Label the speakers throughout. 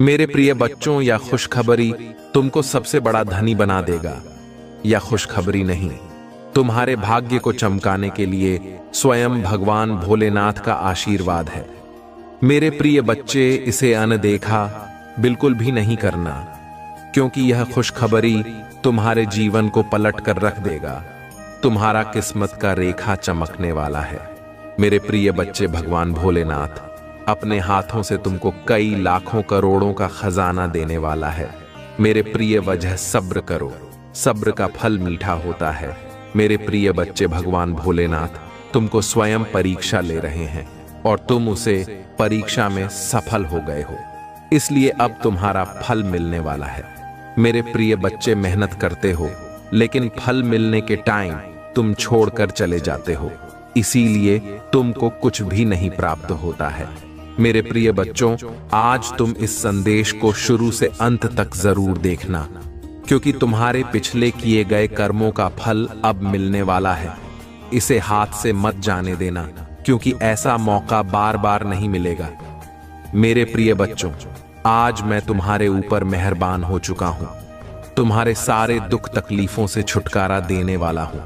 Speaker 1: मेरे प्रिय बच्चों, या खुशखबरी तुमको सबसे बड़ा धनी बना देगा, या खुशखबरी नहीं, तुम्हारे भाग्य को चमकाने के लिए स्वयं भगवान भोलेनाथ का आशीर्वाद है। मेरे प्रिय बच्चे, इसे अनदेखा बिल्कुल भी नहीं करना, क्योंकि यह खुशखबरी तुम्हारे जीवन को पलट कर रख देगा। तुम्हारा किस्मत का रेखा चमकने वाला है। मेरे प्रिय बच्चे, भगवान भोलेनाथ अपने हाथों से तुमको कई लाखों करोड़ों का खजाना देने वाला है। मेरे प्रिय वजह, सब्र करो, सब्र का फल मीठा होता है। मेरे प्रिय बच्चे, भगवान भोलेनाथ तुमको स्वयं परीक्षा ले रहे हैं और तुम उसे परीक्षा में सफल हो गए हो, इसलिए अब तुम्हारा फल मिलने वाला है। मेरे प्रिय बच्चे, मेहनत करते हो लेकिन फल मिलने के टाइम तुम छोड़कर चले जाते हो, इसीलिए तुमको कुछ भी नहीं प्राप्त होता है। मेरे प्रिय बच्चों, आज तुम इस संदेश को शुरू से अंत तक जरूर देखना, क्योंकि तुम्हारे पिछले किए गए कर्मों का फल अब मिलने वाला है। इसे हाथ से मत जाने देना, क्योंकि ऐसा मौका बार बार नहीं मिलेगा। मेरे प्रिय बच्चों, आज मैं तुम्हारे ऊपर मेहरबान हो चुका हूं, तुम्हारे सारे दुख तकलीफों से छुटकारा देने वाला हूं।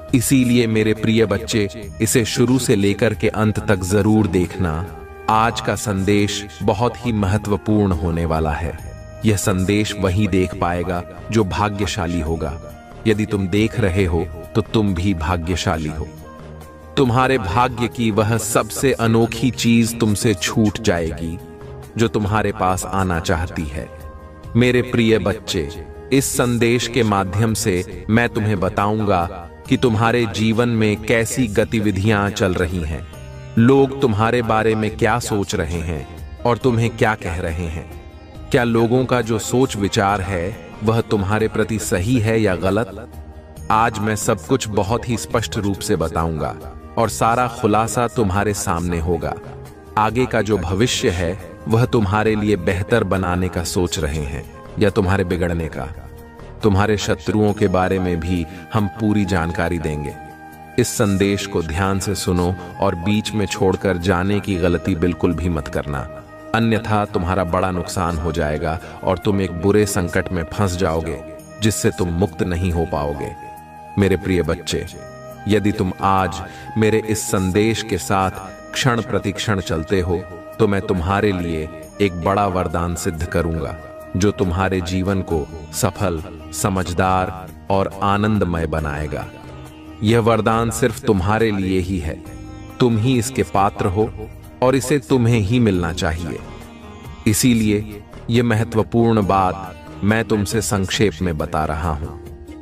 Speaker 1: इसीलिए मेरे प्रिय बच्चे, इसे शुरू से लेकर के अंत तक जरूर देखना। आज का संदेश बहुत ही महत्वपूर्ण होने वाला है। यह संदेश वही देख पाएगा जो भाग्यशाली होगा। यदि तुम देख रहे हो तो तुम भी भाग्यशाली हो। तुम्हारे भाग्य की वह सबसे अनोखी चीज तुमसे छूट जाएगी जो तुम्हारे पास आना चाहती है। मेरे प्रिय बच्चे, इस संदेश के माध्यम से मैं तुम्हें बताऊंगा कि तुम्हारे जीवन में कैसी गतिविधियां चल रही हैं, लोग तुम्हारे बारे में क्या सोच रहे हैं और तुम्हें क्या कह रहे हैं। क्या लोगों का जो सोच विचार है वह तुम्हारे प्रति सही है या गलत? आज मैं सब कुछ बहुत ही स्पष्ट रूप से बताऊंगा और सारा खुलासा तुम्हारे सामने होगा। आगे का जो भविष्य है वह तुम्हारे लिए बेहतर बनाने का सोच रहे हैं या तुम्हारे बिगड़ने का। तुम्हारे शत्रुओं के बारे में भी हम पूरी जानकारी देंगे। इस संदेश को ध्यान से सुनो और बीच में छोड़कर जाने की गलती बिल्कुल भी मत करना, अन्यथा तुम्हारा बड़ा नुकसान हो जाएगा और तुम एक बुरे संकट में फंस जाओगे जिससे तुम मुक्त नहीं हो पाओगे। मेरे प्रिय बच्चे, यदि तुम आज मेरे इस संदेश के साथ क्षण प्रतिक्षण चलते हो तो मैं तुम्हारे लिए एक बड़ा वरदान सिद्ध करूंगा जो तुम्हारे जीवन को सफल, समझदार और आनंदमय बनाएगा। यह वरदान सिर्फ तुम्हारे लिए ही है। तुम ही इसके पात्र हो और इसे तुम्हें ही मिलना चाहिए। इसीलिए यह महत्वपूर्ण बात मैं तुमसे संक्षेप में बता रहा हूं।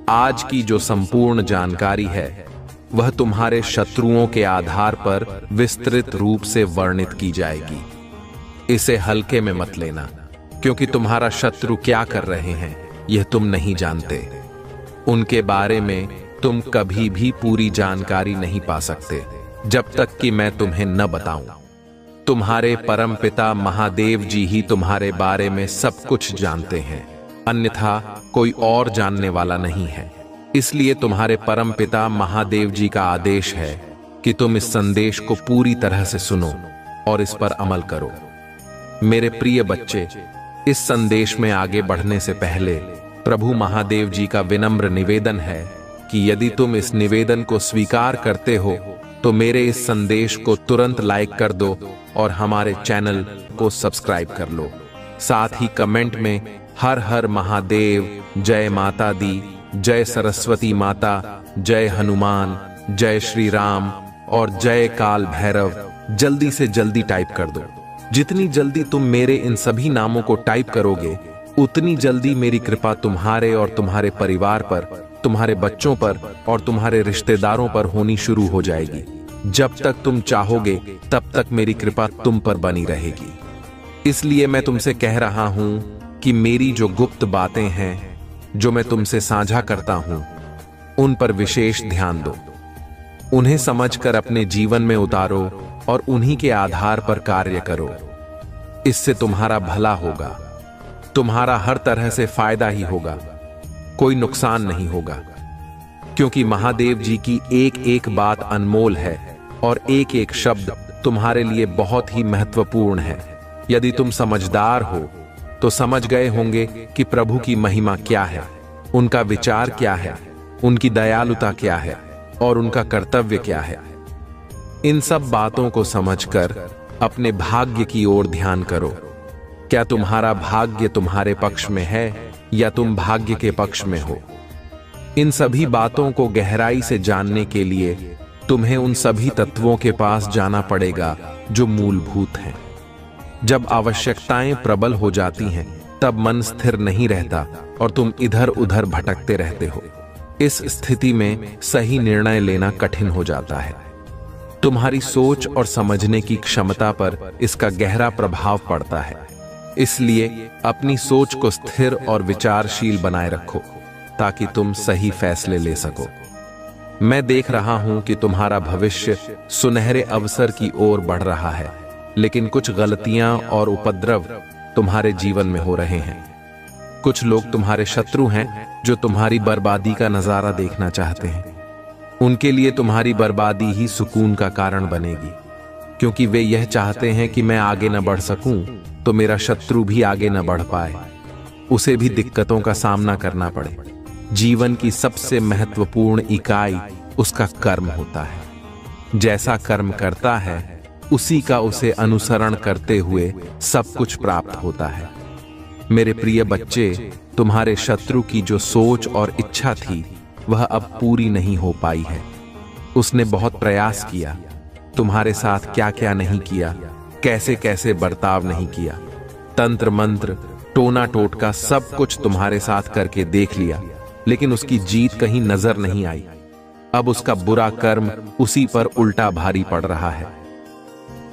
Speaker 1: आज की जो संपूर्ण जानकारी है वह तुम्हारे शत्रुओं के आधार पर विस्तृत रूप से वर्णित की जाएगी। इसे हल्के में मत लेना, क्योंकि तुम्हारा शत्रु क्या कर रहे हैं यह तुम नहीं जानते। उनके बारे में तुम कभी भी पूरी जानकारी नहीं पा सकते जब तक कि मैं तुम्हें न बताऊं। तुम्हारे परमपिता महादेव जी ही तुम्हारे बारे में सब कुछ जानते हैं, अन्यथा कोई और जानने वाला नहीं है। इसलिए तुम्हारे परमपिता महादेव जी का आदेश है कि तुम इस संदेश को पूरी तरह से सुनो और इस पर अमल करो। मेरे प्रिय बच्चे, इस संदेश में आगे बढ़ने से पहले प्रभु महादेव जी का विनम्र निवेदन है कि यदि तुम इस निवेदन को स्वीकार करते हो तो मेरे इस संदेश को तुरंत लाइक कर दो और हमारे चैनल को सब्सक्राइब कर लो। साथ ही कमेंट में हर हर महादेव, जय माता दी, जय सरस्वती माता, जय हनुमान, जय श्री राम और जय काल भैरव जल्दी से जल्दी टाइप कर दो। जितनी जल्दी तुम मेरे इन सभी नामों को टाइप करोगे उतनी जल्दी मेरी कृपा तुम्हारे और तुम्हारे परिवार पर, तुम्हारे बच्चों पर और तुम्हारे रिश्तेदारों पर होनी शुरू हो जाएगी। जब तक तुम चाहोगे तब तक मेरी कृपा तुम पर बनी रहेगी। इसलिए मैं तुमसे कह रहा हूं कि मेरी जो गुप्त बातें हैं जो मैं तुमसे साझा करता हूं उन पर विशेष ध्यान दो। उन्हें समझकर अपने जीवन में उतारो और उन्हीं के आधार पर कार्य करो। इससे तुम्हारा भला होगा, तुम्हारा हर तरह से फायदा ही होगा, कोई नुकसान नहीं होगा, क्योंकि महादेव जी की एक एक बात अनमोल है और एक एक शब्द तुम्हारे लिए बहुत ही महत्वपूर्ण है। यदि तुम समझदार हो तो समझ गए होंगे कि प्रभु की महिमा क्या है, उनका विचार क्या है, उनकी दयालुता क्या है और उनका कर्तव्य क्या है। इन सब बातों को समझकर अपने भाग्य की ओर ध्यान करो। क्या तुम्हारा भाग्य तुम्हारे पक्ष में है या तुम भाग्य के पक्ष में हो? इन सभी बातों को गहराई से जानने के लिए तुम्हें उन सभी तत्वों के पास जाना पड़ेगा जो मूलभूत हैं। जब आवश्यकताएं प्रबल हो जाती हैं, तब मन स्थिर नहीं रहता और तुम इधर उधर भटकते रहते हो। इस स्थिति में सही निर्णय लेना कठिन हो जाता है। तुम्हारी सोच और समझने की क्षमता पर इसका गहरा प्रभाव पड़ता है। इसलिए अपनी सोच को स्थिर और विचारशील बनाए रखो ताकि तुम सही फैसले ले सको। मैं देख रहा हूं कि तुम्हारा भविष्य सुनहरे अवसर की ओर बढ़ रहा है, लेकिन कुछ गलतियां और उपद्रव तुम्हारे जीवन में हो रहे हैं। कुछ लोग तुम्हारे शत्रु हैं जो तुम्हारी बर्बादी का नजारा देखना चाहते हैं। उनके लिए तुम्हारी बर्बादी ही सुकून का कारण बनेगी, क्योंकि वे यह चाहते हैं कि मैं आगे न बढ़ सकूं तो मेरा शत्रु भी आगे न बढ़ पाए, उसे भी दिक्कतों का सामना करना पड़े। जीवन की सबसे महत्वपूर्ण इकाई उसका कर्म होता है। जैसा कर्म करता है उसी का उसे अनुसरण करते हुए सब कुछ प्राप्त होता है। मेरे प्रिय बच्चे, तुम्हारे शत्रु की जो सोच और इच्छा थी वह अब पूरी नहीं हो पाई है। उसने बहुत प्रयास किया, तुम्हारे साथ क्या क्या नहीं किया, कैसे कैसे बर्ताव नहीं किया, तंत्र मंत्र टोना टोटका सब कुछ तुम्हारे साथ करके देख लिया, लेकिन उसकी जीत कहीं नजर नहीं आई। अब उसका बुरा कर्म उसी पर उल्टा भारी पड़ रहा है।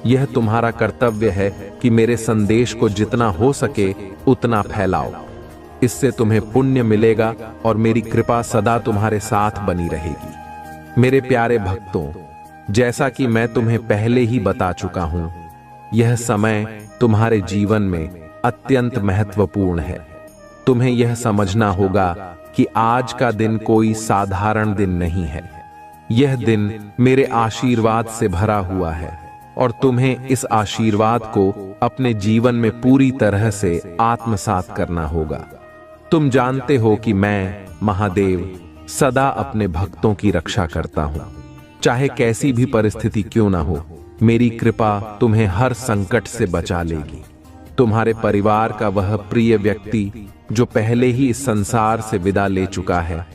Speaker 1: यह तुम्हारा कर्तव्य है कि मेरे संदेश को जितना हो सके उतना फैलाओ। इससे तुम्हें पुण्य मिलेगा और मेरी कृपा सदा तुम्हारे साथ बनी रहेगी। मेरे प्यारे भक्तों, जैसा कि मैं तुम्हें पहले ही बता चुका हूं, यह समय तुम्हारे जीवन में अत्यंत महत्वपूर्ण है। तुम्हें यह समझना होगा कि आज का दिन कोई साधारण दिन नहीं है। यह दिन मेरे आशीर्वाद से भरा हुआ है और तुम्हें इस आशीर्वाद को अपने जीवन में पूरी तरह से आत्मसात करना होगा। तुम जानते हो कि मैं महादेव सदा अपने भक्तों की रक्षा करता हूं, चाहे कैसी भी परिस्थिति क्यों ना हो। मेरी कृपा तुम्हें हर संकट से बचा लेगी। तुम्हारे परिवार का वह प्रिय व्यक्ति जो पहले ही इस संसार से विदा ले चुका है,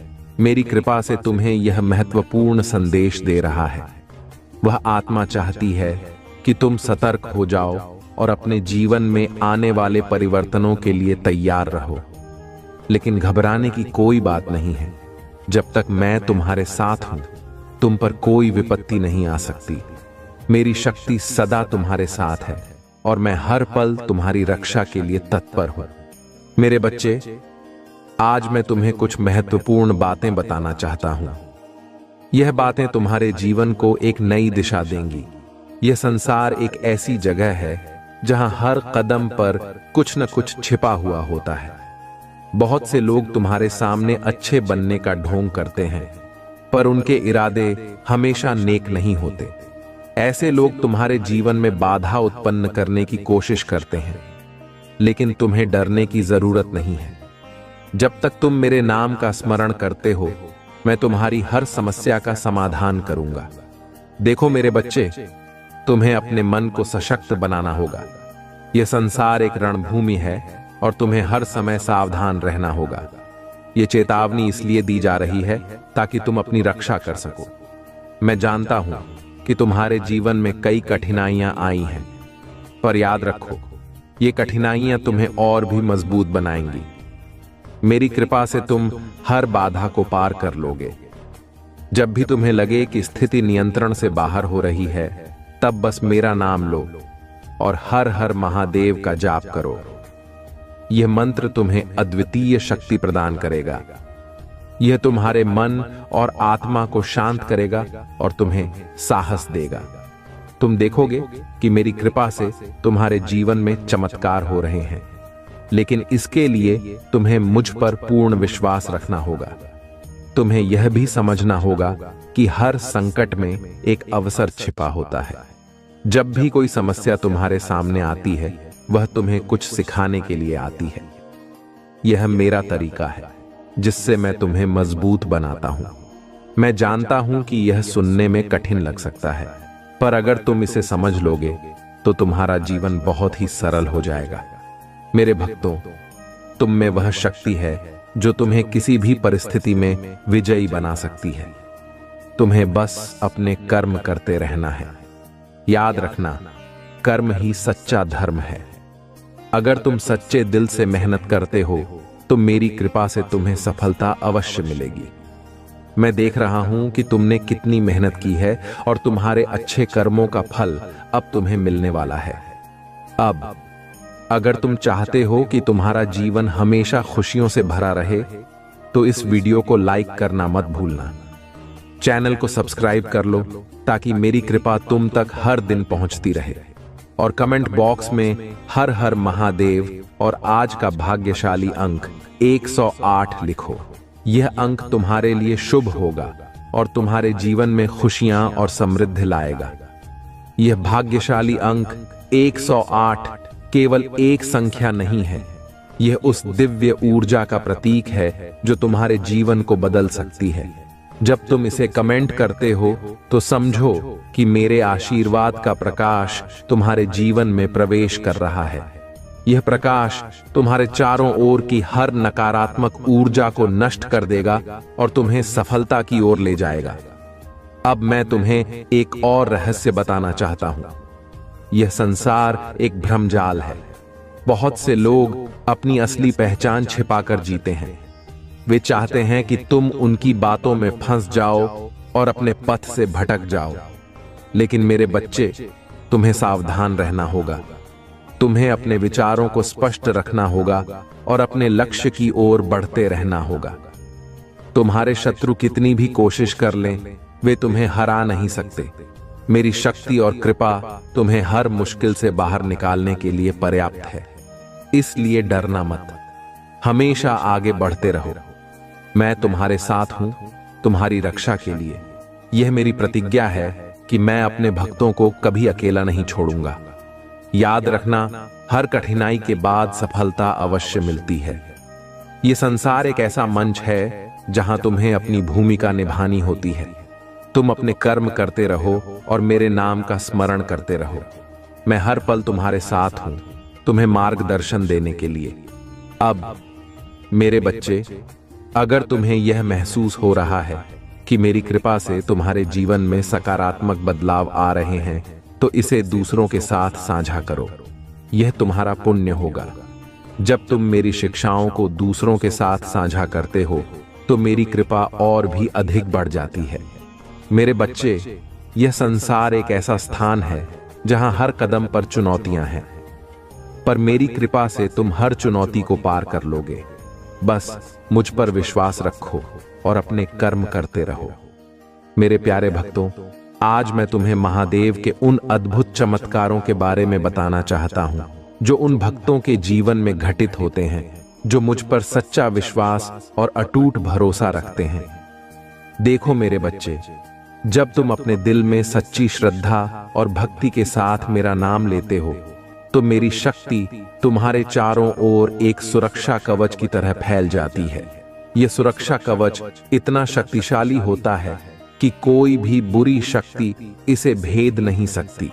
Speaker 1: मेरी कृपा से तुम्हें यह महत्वपूर्ण संदेश दे रहा है। वह आत्मा चाहती है कि तुम सतर्क हो जाओ और अपने जीवन में आने वाले परिवर्तनों के लिए तैयार रहो। लेकिन घबराने की कोई बात नहीं है। जब तक मैं तुम्हारे साथ हूं, तुम पर कोई विपत्ति नहीं आ सकती। मेरी शक्ति सदा तुम्हारे साथ है और मैं हर पल तुम्हारी रक्षा के लिए तत्पर हूं। मेरे बच्चे, आज मैं तुम्हें कुछ महत्वपूर्ण बातें बताना चाहता हूं। यह बातें तुम्हारे जीवन को एक नई दिशा देंगी। यह संसार एक ऐसी जगह है जहां हर कदम पर कुछ न कुछ छिपा हुआ होता है। बहुत से लोग तुम्हारे सामने अच्छे बनने का ढोंग करते हैं, पर उनके इरादे हमेशा नेक नहीं होते। ऐसे लोग तुम्हारे जीवन में बाधा उत्पन्न करने की कोशिश करते हैं, लेकिन तुम्हें डरने की जरूरत नहीं है। जब तक तुम मेरे नाम का स्मरण करते हो, मैं तुम्हारी हर समस्या का समाधान करूंगा। देखो मेरे बच्चे, तुम्हें अपने मन को सशक्त बनाना होगा। यह संसार एक रणभूमि है और तुम्हें हर समय सावधान रहना होगा। यह चेतावनी इसलिए दी जा रही है ताकि तुम अपनी रक्षा कर सको। मैं जानता हूं कि तुम्हारे जीवन में कई कठिनाइयां आई हैं, पर याद रखो, ये कठिनाइयां तुम्हें और भी मजबूत बनाएंगी। मेरी कृपा से तुम हर बाधा को पार कर लोगे। जब भी तुम्हें लगे कि स्थिति नियंत्रण से बाहर हो रही है, तब बस मेरा नाम लो और हर हर महादेव का जाप करो। यह मंत्र तुम्हें अद्वितीय शक्ति प्रदान करेगा। यह तुम्हारे मन और आत्मा को शांत करेगा और तुम्हें साहस देगा। तुम देखोगे कि मेरी कृपा से तुम्हारे जीवन में चमत्कार हो रहे हैं, लेकिन इसके लिए तुम्हें मुझ पर पूर्ण विश्वास रखना होगा। तुम्हें यह भी समझना होगा कि हर संकट में एक अवसर छिपा होता है। जब भी कोई समस्या तुम्हारे सामने आती है, वह तुम्हें कुछ सिखाने के लिए आती है। यह मेरा तरीका है जिससे मैं तुम्हें मजबूत बनाता हूं। मैं जानता हूं कि यह सुनने में कठिन लग सकता है, पर अगर तुम इसे समझ लोगे तो तुम्हारा जीवन बहुत ही सरल हो जाएगा। मेरे भक्तों, तुम में वह शक्ति है जो तुम्हें किसी भी परिस्थिति में विजयी बना सकती है। तुम्हें बस अपने कर्म करते रहना है। याद रखना, कर्म ही सच्चा धर्म है। अगर तुम सच्चे दिल से मेहनत करते हो तो मेरी कृपा से तुम्हें सफलता अवश्य मिलेगी। मैं देख रहा हूं कि तुमने कितनी मेहनत की है और तुम्हारे अच्छे कर्मों का फल अब तुम्हें मिलने वाला है। अब अगर तुम चाहते हो कि तुम्हारा जीवन हमेशा खुशियों से भरा रहे तो इस वीडियो को लाइक करना मत भूलना। चैनल को सब्सक्राइब कर लो ताकि मेरी कृपा तुम तक हर दिन पहुंचती रहे। और कमेंट बॉक्स में हर हर महादेव और आज का भाग्यशाली अंक 108 लिखो। यह अंक तुम्हारे लिए शुभ होगा और तुम्हारे जीवन में खुशियां और समृद्धि लाएगा। यह भाग्यशाली अंक 108 केवल एक संख्या नहीं है, यह उस दिव्य ऊर्जा का प्रतीक है जो तुम्हारे जीवन को बदल सकती है। जब तुम इसे कमेंट करते हो तो समझो कि मेरे आशीर्वाद का प्रकाश तुम्हारे जीवन में प्रवेश कर रहा है। यह प्रकाश तुम्हारे चारों ओर की हर नकारात्मक ऊर्जा को नष्ट कर देगा और तुम्हें सफलता की ओर ले जाएगा। अब मैं तुम्हें एक और रहस्य बताना चाहता हूं। यह संसार एक भ्रमजाल है। बहुत से लोग अपनी असली पहचान छिपाकर जीते हैं। वे चाहते हैं कि तुम उनकी बातों में फंस जाओ और अपने पथ से भटक जाओ। लेकिन मेरे बच्चे, तुम्हें सावधान रहना होगा। तुम्हें अपने विचारों को स्पष्ट रखना होगा और अपने लक्ष्य की ओर बढ़ते रहना होगा। तुम्हारे शत्रु कितनी भी कोशिश कर लें, वे तुम्हें हरा नहीं सकते। मेरी शक्ति और कृपा तुम्हें हर मुश्किल से बाहर निकालने के लिए पर्याप्त है। इसलिए डरना मत, हमेशा आगे बढ़ते रहो। मैं तुम्हारे साथ हूं, तुम्हारी रक्षा के लिए। यह मेरी प्रतिज्ञा है कि मैं अपने भक्तों को कभी अकेला नहीं छोड़ूंगा। याद रखना, हर कठिनाई के बाद सफलता अवश्य मिलती है। यह संसार एक ऐसा मंच है जहां तुम्हें अपनी भूमिका निभानी होती है। तुम अपने कर्म करते रहो और मेरे नाम का स्मरण करते रहो। मैं हर पल तुम्हारे साथ हूं, तुम्हें मार्गदर्शन देने के लिए। अब मेरे बच्चे, अगर तुम्हें यह महसूस हो रहा है कि मेरी कृपा से तुम्हारे जीवन में सकारात्मक बदलाव आ रहे हैं, तो इसे दूसरों के साथ साझा करो। यह तुम्हारा पुण्य होगा। जब तुम मेरी शिक्षाओं को दूसरों के साथ साझा करते हो तो मेरी कृपा और भी अधिक बढ़ जाती है। मेरे बच्चे, यह संसार एक ऐसा स्थान है जहां हर कदम पर चुनौतियां हैं, पर मेरी कृपा से तुम हर चुनौती को पार कर लोगे। बस मुझ पर विश्वास रखो और अपने कर्म करते रहो। मेरे प्यारे भक्तों, आज मैं तुम्हें महादेव के उन अद्भुत चमत्कारों के बारे में बताना चाहता हूं जो उन भक्तों के जीवन में घटित होते हैं जो मुझ पर सच्चा विश्वास और अटूट भरोसा रखते हैं। देखो मेरे बच्चे, जब तुम अपने दिल में सच्ची श्रद्धा और भक्ति के साथ मेरा नाम लेते हो तो मेरी शक्ति तुम्हारे चारों ओर एक सुरक्षा कवच की तरह फैल जाती है। यह सुरक्षा कवच इतना शक्तिशाली होता है कि कोई भी बुरी शक्ति इसे भेद नहीं सकती।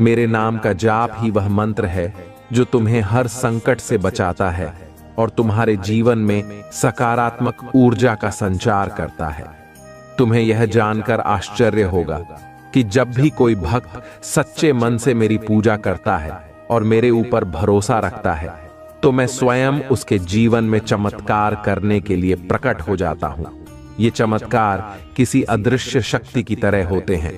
Speaker 1: मेरे नाम का जाप ही वह मंत्र है जो तुम्हें हर संकट से बचाता है और तुम्हारे जीवन में सकारात्मक ऊर्जा का संचार करता है। तुम्हें यह जानकर आश्चर्य होगा कि जब भी कोई भक्त सच्चे मन से मेरी पूजा करता है और मेरे ऊपर भरोसा रखता है तो मैं स्वयं उसके जीवन में चमत्कार करने के लिए प्रकट हो जाता हूं। ये चमत्कार किसी अदृश्य शक्ति की तरह होते हैं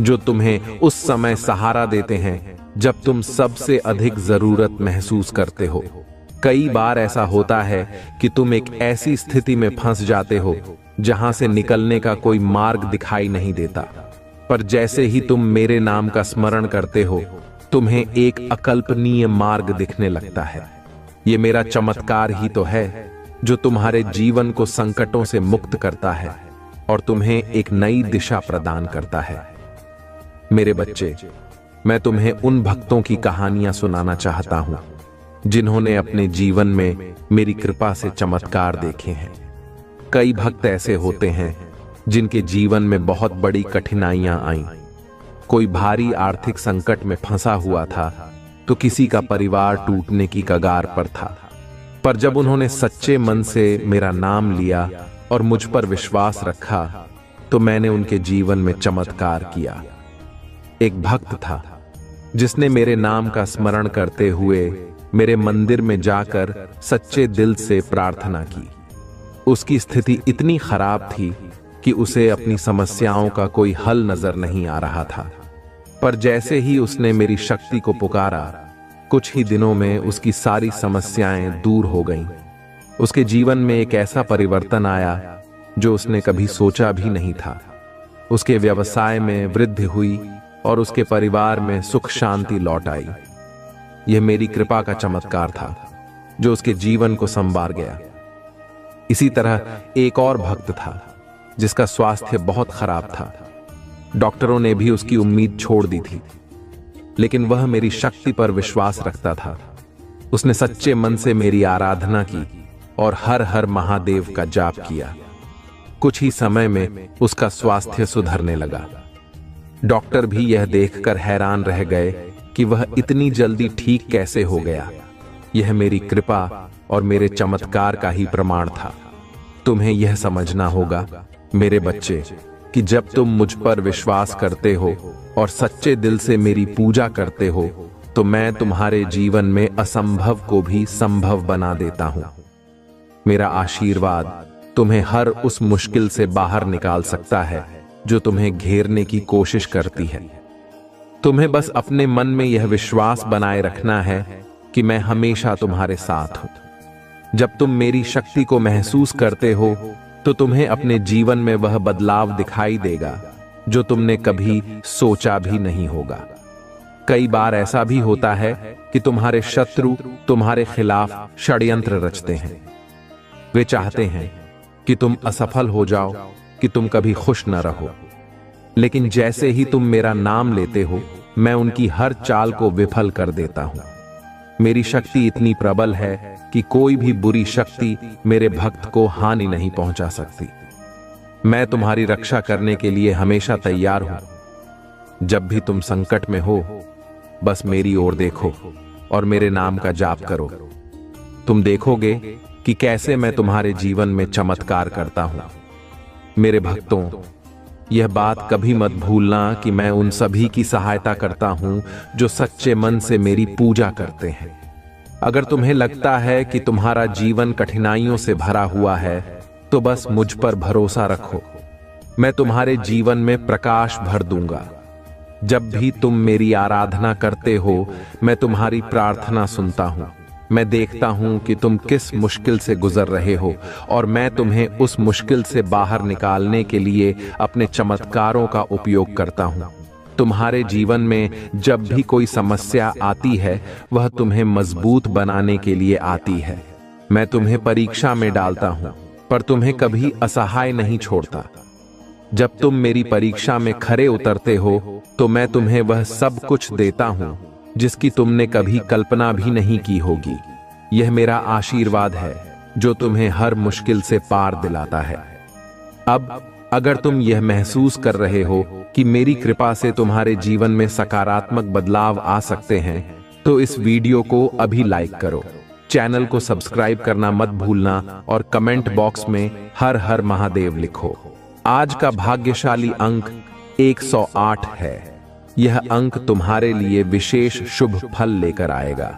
Speaker 1: जो तुम्हें उस समय सहारा देते हैं जब तुम सबसे अधिक जरूरत महसूस करते हो। कई बार ऐसा होता है कि तुम एक ऐसी स्थिति में फंस जाते हो जहां से निकलने का कोई मार्ग दिखाई नहीं देता, पर जैसे ही तुम मेरे नाम का स्मरण करते हो तुम्हें एक अकल्पनीय मार्ग दिखने लगता है। ये मेरा चमत्कार ही तो है जो तुम्हारे जीवन को संकटों से मुक्त करता है और तुम्हें एक नई दिशा प्रदान करता है। मेरे बच्चे, मैं तुम्हें उन भक्तों की कहानियां सुनाना चाहता हूं जिन्होंने अपने जीवन में मेरी कृपा से चमत्कार देखे हैं। कई भक्त ऐसे होते हैं जिनके जीवन में बहुत बड़ी कठिनाइयां आईं। कोई भारी आर्थिक संकट में फंसा हुआ था तो किसी का परिवार टूटने की कगार पर था, पर जब उन्होंने सच्चे मन से मेरा नाम लिया और मुझ पर विश्वास रखा तो मैंने उनके जीवन में चमत्कार किया। एक भक्त था जिसने मेरे नाम का स्मरण करते हुए मेरे मंदिर में जाकर सच्चे दिल से प्रार्थना की। उसकी स्थिति इतनी खराब थी कि उसे अपनी समस्याओं का कोई हल नजर नहीं आ रहा था, पर जैसे ही उसने मेरी शक्ति को पुकारा, कुछ ही दिनों में उसकी सारी समस्याएं दूर हो गईं। उसके जीवन में एक ऐसा परिवर्तन आया जो उसने कभी सोचा भी नहीं था। उसके व्यवसाय में वृद्धि हुई और उसके परिवार में सुख शांति लौट आई। यह मेरी कृपा का चमत्कार था जो उसके जीवन को संवार गया। इसी तरह एक और भक्त था जिसका स्वास्थ्य बहुत खराब था। डॉक्टरों ने भी उसकी उम्मीद छोड़ दी थी, लेकिन वह मेरी शक्ति पर विश्वास रखता था। उसने सच्चे मन से मेरी आराधना की और हर हर महादेव का जाप किया। कुछ ही समय में उसका स्वास्थ्य सुधरने लगा। डॉक्टर भी यह देखकर हैरान रह गए कि वह इतनी जल्दी ठीक कैसे हो गया। यह मेरी कृपा और मेरे चमत्कार का ही प्रमाण था। तुम्हें यह समझना होगा मेरे बच्चे कि जब तुम मुझ पर विश्वास करते हो और सच्चे दिल से मेरी पूजा करते हो तो मैं तुम्हारे जीवन में असंभव को भी संभव बना देता हूं। मेरा आशीर्वाद तुम्हें हर उस मुश्किल से बाहर निकाल सकता है जो तुम्हें घेरने की कोशिश करती है। तुम्हें बस अपने मन में यह विश्वास बनाए रखना है कि मैं हमेशा तुम्हारे साथ हूं। जब तुम मेरी शक्ति को महसूस करते हो तो तुम्हें अपने जीवन में वह बदलाव दिखाई देगा जो तुमने कभी सोचा भी नहीं होगा। कई बार ऐसा भी होता है कि तुम्हारे शत्रु तुम्हारे खिलाफ षड्यंत्र रचते हैं। वे चाहते हैं कि तुम असफल हो जाओ, कि तुम कभी खुश न रहो। लेकिन जैसे ही तुम मेरा नाम लेते हो, मैं उनकी हर चाल को विफल कर देता हूं। मेरी शक्ति इतनी प्रबल है कि कोई भी बुरी शक्ति मेरे भक्त को हानि नहीं पहुंचा सकती। मैं तुम्हारी रक्षा करने के लिए हमेशा तैयार हूं। जब भी तुम संकट में हो, बस मेरी ओर देखो और मेरे नाम का जाप करो। तुम देखोगे कि कैसे मैं तुम्हारे जीवन में चमत्कार करता हूं। मेरे भक्तों, यह बात कभी मत भूलना कि मैं उन सभी की सहायता करता हूं जो सच्चे मन से मेरी पूजा करते हैं। अगर तुम्हें लगता है कि तुम्हारा जीवन कठिनाइयों से भरा हुआ है, तो बस मुझ पर भरोसा रखो। मैं तुम्हारे जीवन में प्रकाश भर दूंगा। जब भी तुम मेरी आराधना करते हो, मैं तुम्हारी प्रार्थना सुनता हूं। मैं देखता हूं कि तुम किस मुश्किल से गुजर रहे हो और मैं तुम्हें उस मुश्किल से बाहर निकालने के लिए अपने चमत्कारों का उपयोग करता हूं। तुम्हारे जीवन में जब भी कोई समस्या आती है, वह तुम्हें मजबूत बनाने के लिए आती है। मैं तुम्हें परीक्षा में डालता हूं, पर तुम्हें कभी असहाय नहीं छोड़ता। जब तुम मेरी परीक्षा में खरे उतरते हो, तो मैं तुम्हें वह सब कुछ देता हूं जिसकी तुमने कभी कल्पना भी नहीं की होगी। यह मेरा आशीर्वाद है जो तुम्हें हर मुश्किल से पार दिलाता है। अब अगर तुम यह महसूस कर रहे हो कि मेरी कृपा से तुम्हारे जीवन में सकारात्मक बदलाव आ सकते हैं, तो इस वीडियो को अभी लाइक करो, चैनल को सब्सक्राइब करना मत भूलना और कमेंट बॉक्स में हर हर महादेव लिखो। आज का भाग्यशाली अंक 108 है। यह अंक तुम्हारे लिए विशेष शुभ फल लेकर आएगा।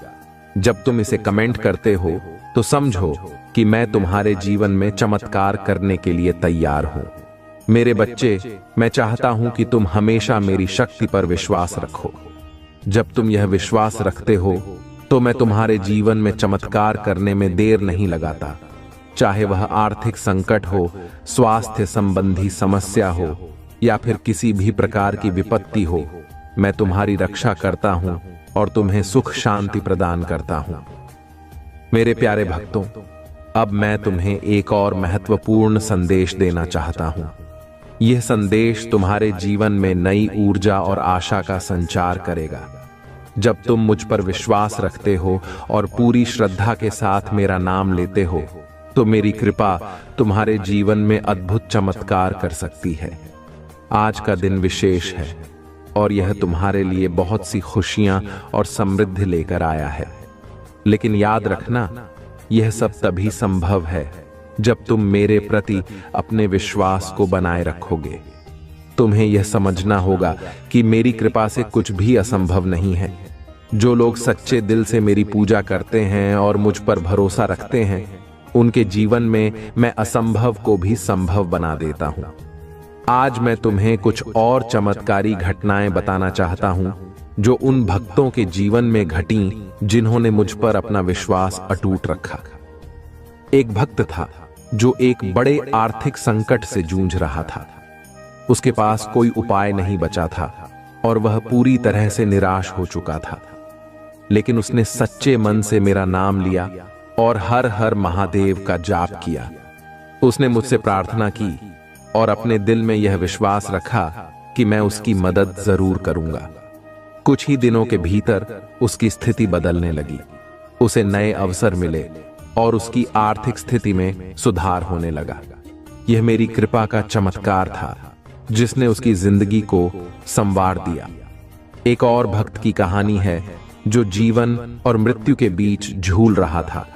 Speaker 1: जब तुम इसे कमेंट करते हो तो समझो कि मैं तुम्हारे जीवन में चमत्कार करने के लिए तैयार हूं। मेरे बच्चे, मैं चाहता हूं कि तुम हमेशा मेरी शक्ति पर विश्वास रखो। जब तुम यह विश्वास रखते हो तो मैं तुम्हारे जीवन में चमत्कार करने में देर नहीं लगाता। चाहे वह आर्थिक संकट हो, स्वास्थ्य संबंधी समस्या हो या फिर किसी भी प्रकार की विपत्ति हो, मैं तुम्हारी रक्षा करता हूं और तुम्हें सुख शांति प्रदान करता हूं। मेरे प्यारे भक्तों, अब मैं तुम्हें एक और महत्वपूर्ण संदेश देना चाहता हूं। यह संदेश तुम्हारे जीवन में नई ऊर्जा और आशा का संचार करेगा। जब तुम मुझ पर विश्वास रखते हो और पूरी श्रद्धा के साथ मेरा नाम लेते हो, तो मेरी कृपा तुम्हारे जीवन में अद्भुत चमत्कार कर सकती है। आज का दिन विशेष है और यह तुम्हारे लिए बहुत सी खुशियां और समृद्धि लेकर आया है। लेकिन याद रखना, यह सब तभी संभव है जब तुम मेरे प्रति अपने विश्वास को बनाए रखोगे। तुम्हें यह समझना होगा कि मेरी कृपा से कुछ भी असंभव नहीं है। जो लोग सच्चे दिल से मेरी पूजा करते हैं और मुझ पर भरोसा रखते हैं, उनके जीवन में मैं असंभव को भी संभव बना देता हूं। आज मैं तुम्हें कुछ और चमत्कारी घटनाएं बताना चाहता हूं जो उन भक्तों के जीवन में घटी जिन्होंने मुझ पर अपना विश्वास अटूट रखा। एक भक्त था जो एक बड़े आर्थिक संकट से जूझ रहा था। उसके पास कोई उपाय नहीं बचा था और वह पूरी तरह से निराश हो चुका था। लेकिन उसने सच्चे मन से मेरा नाम लिया और हर हर महादेव का जाप किया। उसने मुझसे प्रार्थना की और अपने दिल में यह विश्वास रखा कि मैं उसकी मदद जरूर करूंगा। कुछ ही दिनों के भीतर उसकी स्थिति बदलने लगी। उसे नए अवसर मिले और उसकी आर्थिक स्थिति में सुधार होने लगा। यह मेरी कृपा का चमत्कार था जिसने उसकी जिंदगी को संवार दिया। एक और भक्त की कहानी है जो जीवन और मृत्यु के बीच झूल रहा था।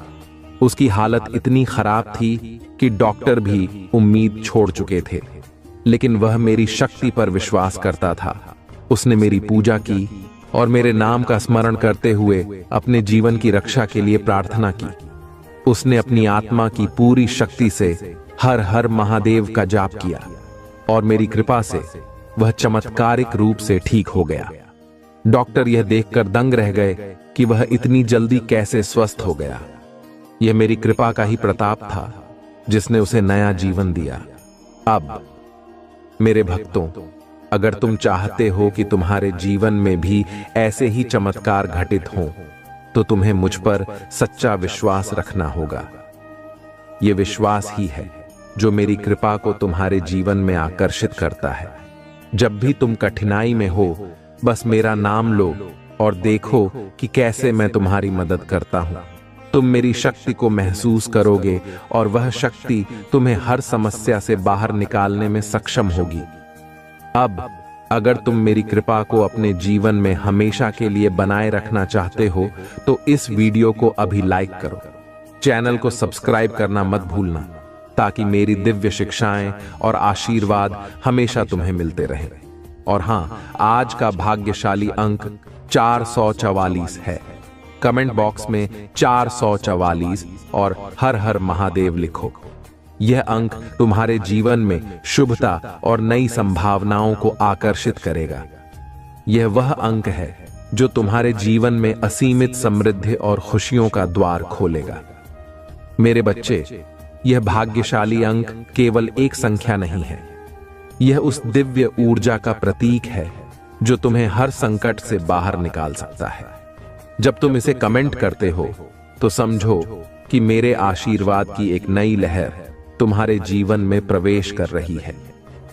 Speaker 1: उसकी हालत इतनी खराब थी कि डॉक्टर भी उम्मीद छोड़ चुके थे, लेकिन वह मेरी शक्ति पर विश्वास करता था। उसने मेरी पूजा की और मेरे नाम का स्मरण करते हुए अपने जीवन की रक्षा के लिए प्रार्थना की। उसने अपनी आत्मा की पूरी शक्ति से हर हर महादेव का जाप किया और मेरी कृपा से वह चमत्कारिक रूप से ठीक हो गया। डॉक्टर यह देखकर दंग रह गए कि वह इतनी जल्दी कैसे स्वस्थ हो गया। यह मेरी कृपा का ही प्रताप था जिसने उसे नया जीवन दिया। अब मेरे भक्तों, अगर तुम चाहते हो कि तुम्हारे जीवन में भी ऐसे ही चमत्कार घटित हों, तो तुम्हें मुझ पर सच्चा विश्वास रखना होगा। यह विश्वास ही है जो मेरी कृपा को तुम्हारे जीवन में आकर्षित करता है। जब भी तुम कठिनाई में हो, बस मेरा नाम लो और देखो कि कैसे मैं तुम्हारी मदद करता हूं। तुम मेरी शक्ति को महसूस करोगे और वह शक्ति तुम्हें हर समस्या से बाहर निकालने में सक्षम होगी। अब अगर तुम मेरी कृपा को अपने जीवन में हमेशा के लिए बनाए रखना चाहते हो, तो इस वीडियो को अभी लाइक करो। चैनल को सब्सक्राइब करना मत भूलना, ताकि मेरी दिव्य शिक्षाएं और आशीर्वाद हमेशा तुम्हें मिलते रहें। और हां, आज का भाग्यशाली अंक 444 है। कमेंट बॉक्स में 444 और हर हर महादेव लिखो। यह अंक तुम्हारे जीवन में शुभता और नई संभावनाओं को आकर्षित करेगा। यह वह अंक है जो तुम्हारे जीवन में असीमित समृद्धि और खुशियों का द्वार खोलेगा। मेरे बच्चे, यह भाग्यशाली अंक केवल एक संख्या नहीं है, यह उस दिव्य ऊर्जा का प्रतीक है जो तुम्हें हर संकट से बाहर निकाल सकता है। जब तुम इसे कमेंट करते हो, तो समझो कि मेरे आशीर्वाद की एक नई लहर तुम्हारे जीवन में प्रवेश कर रही है।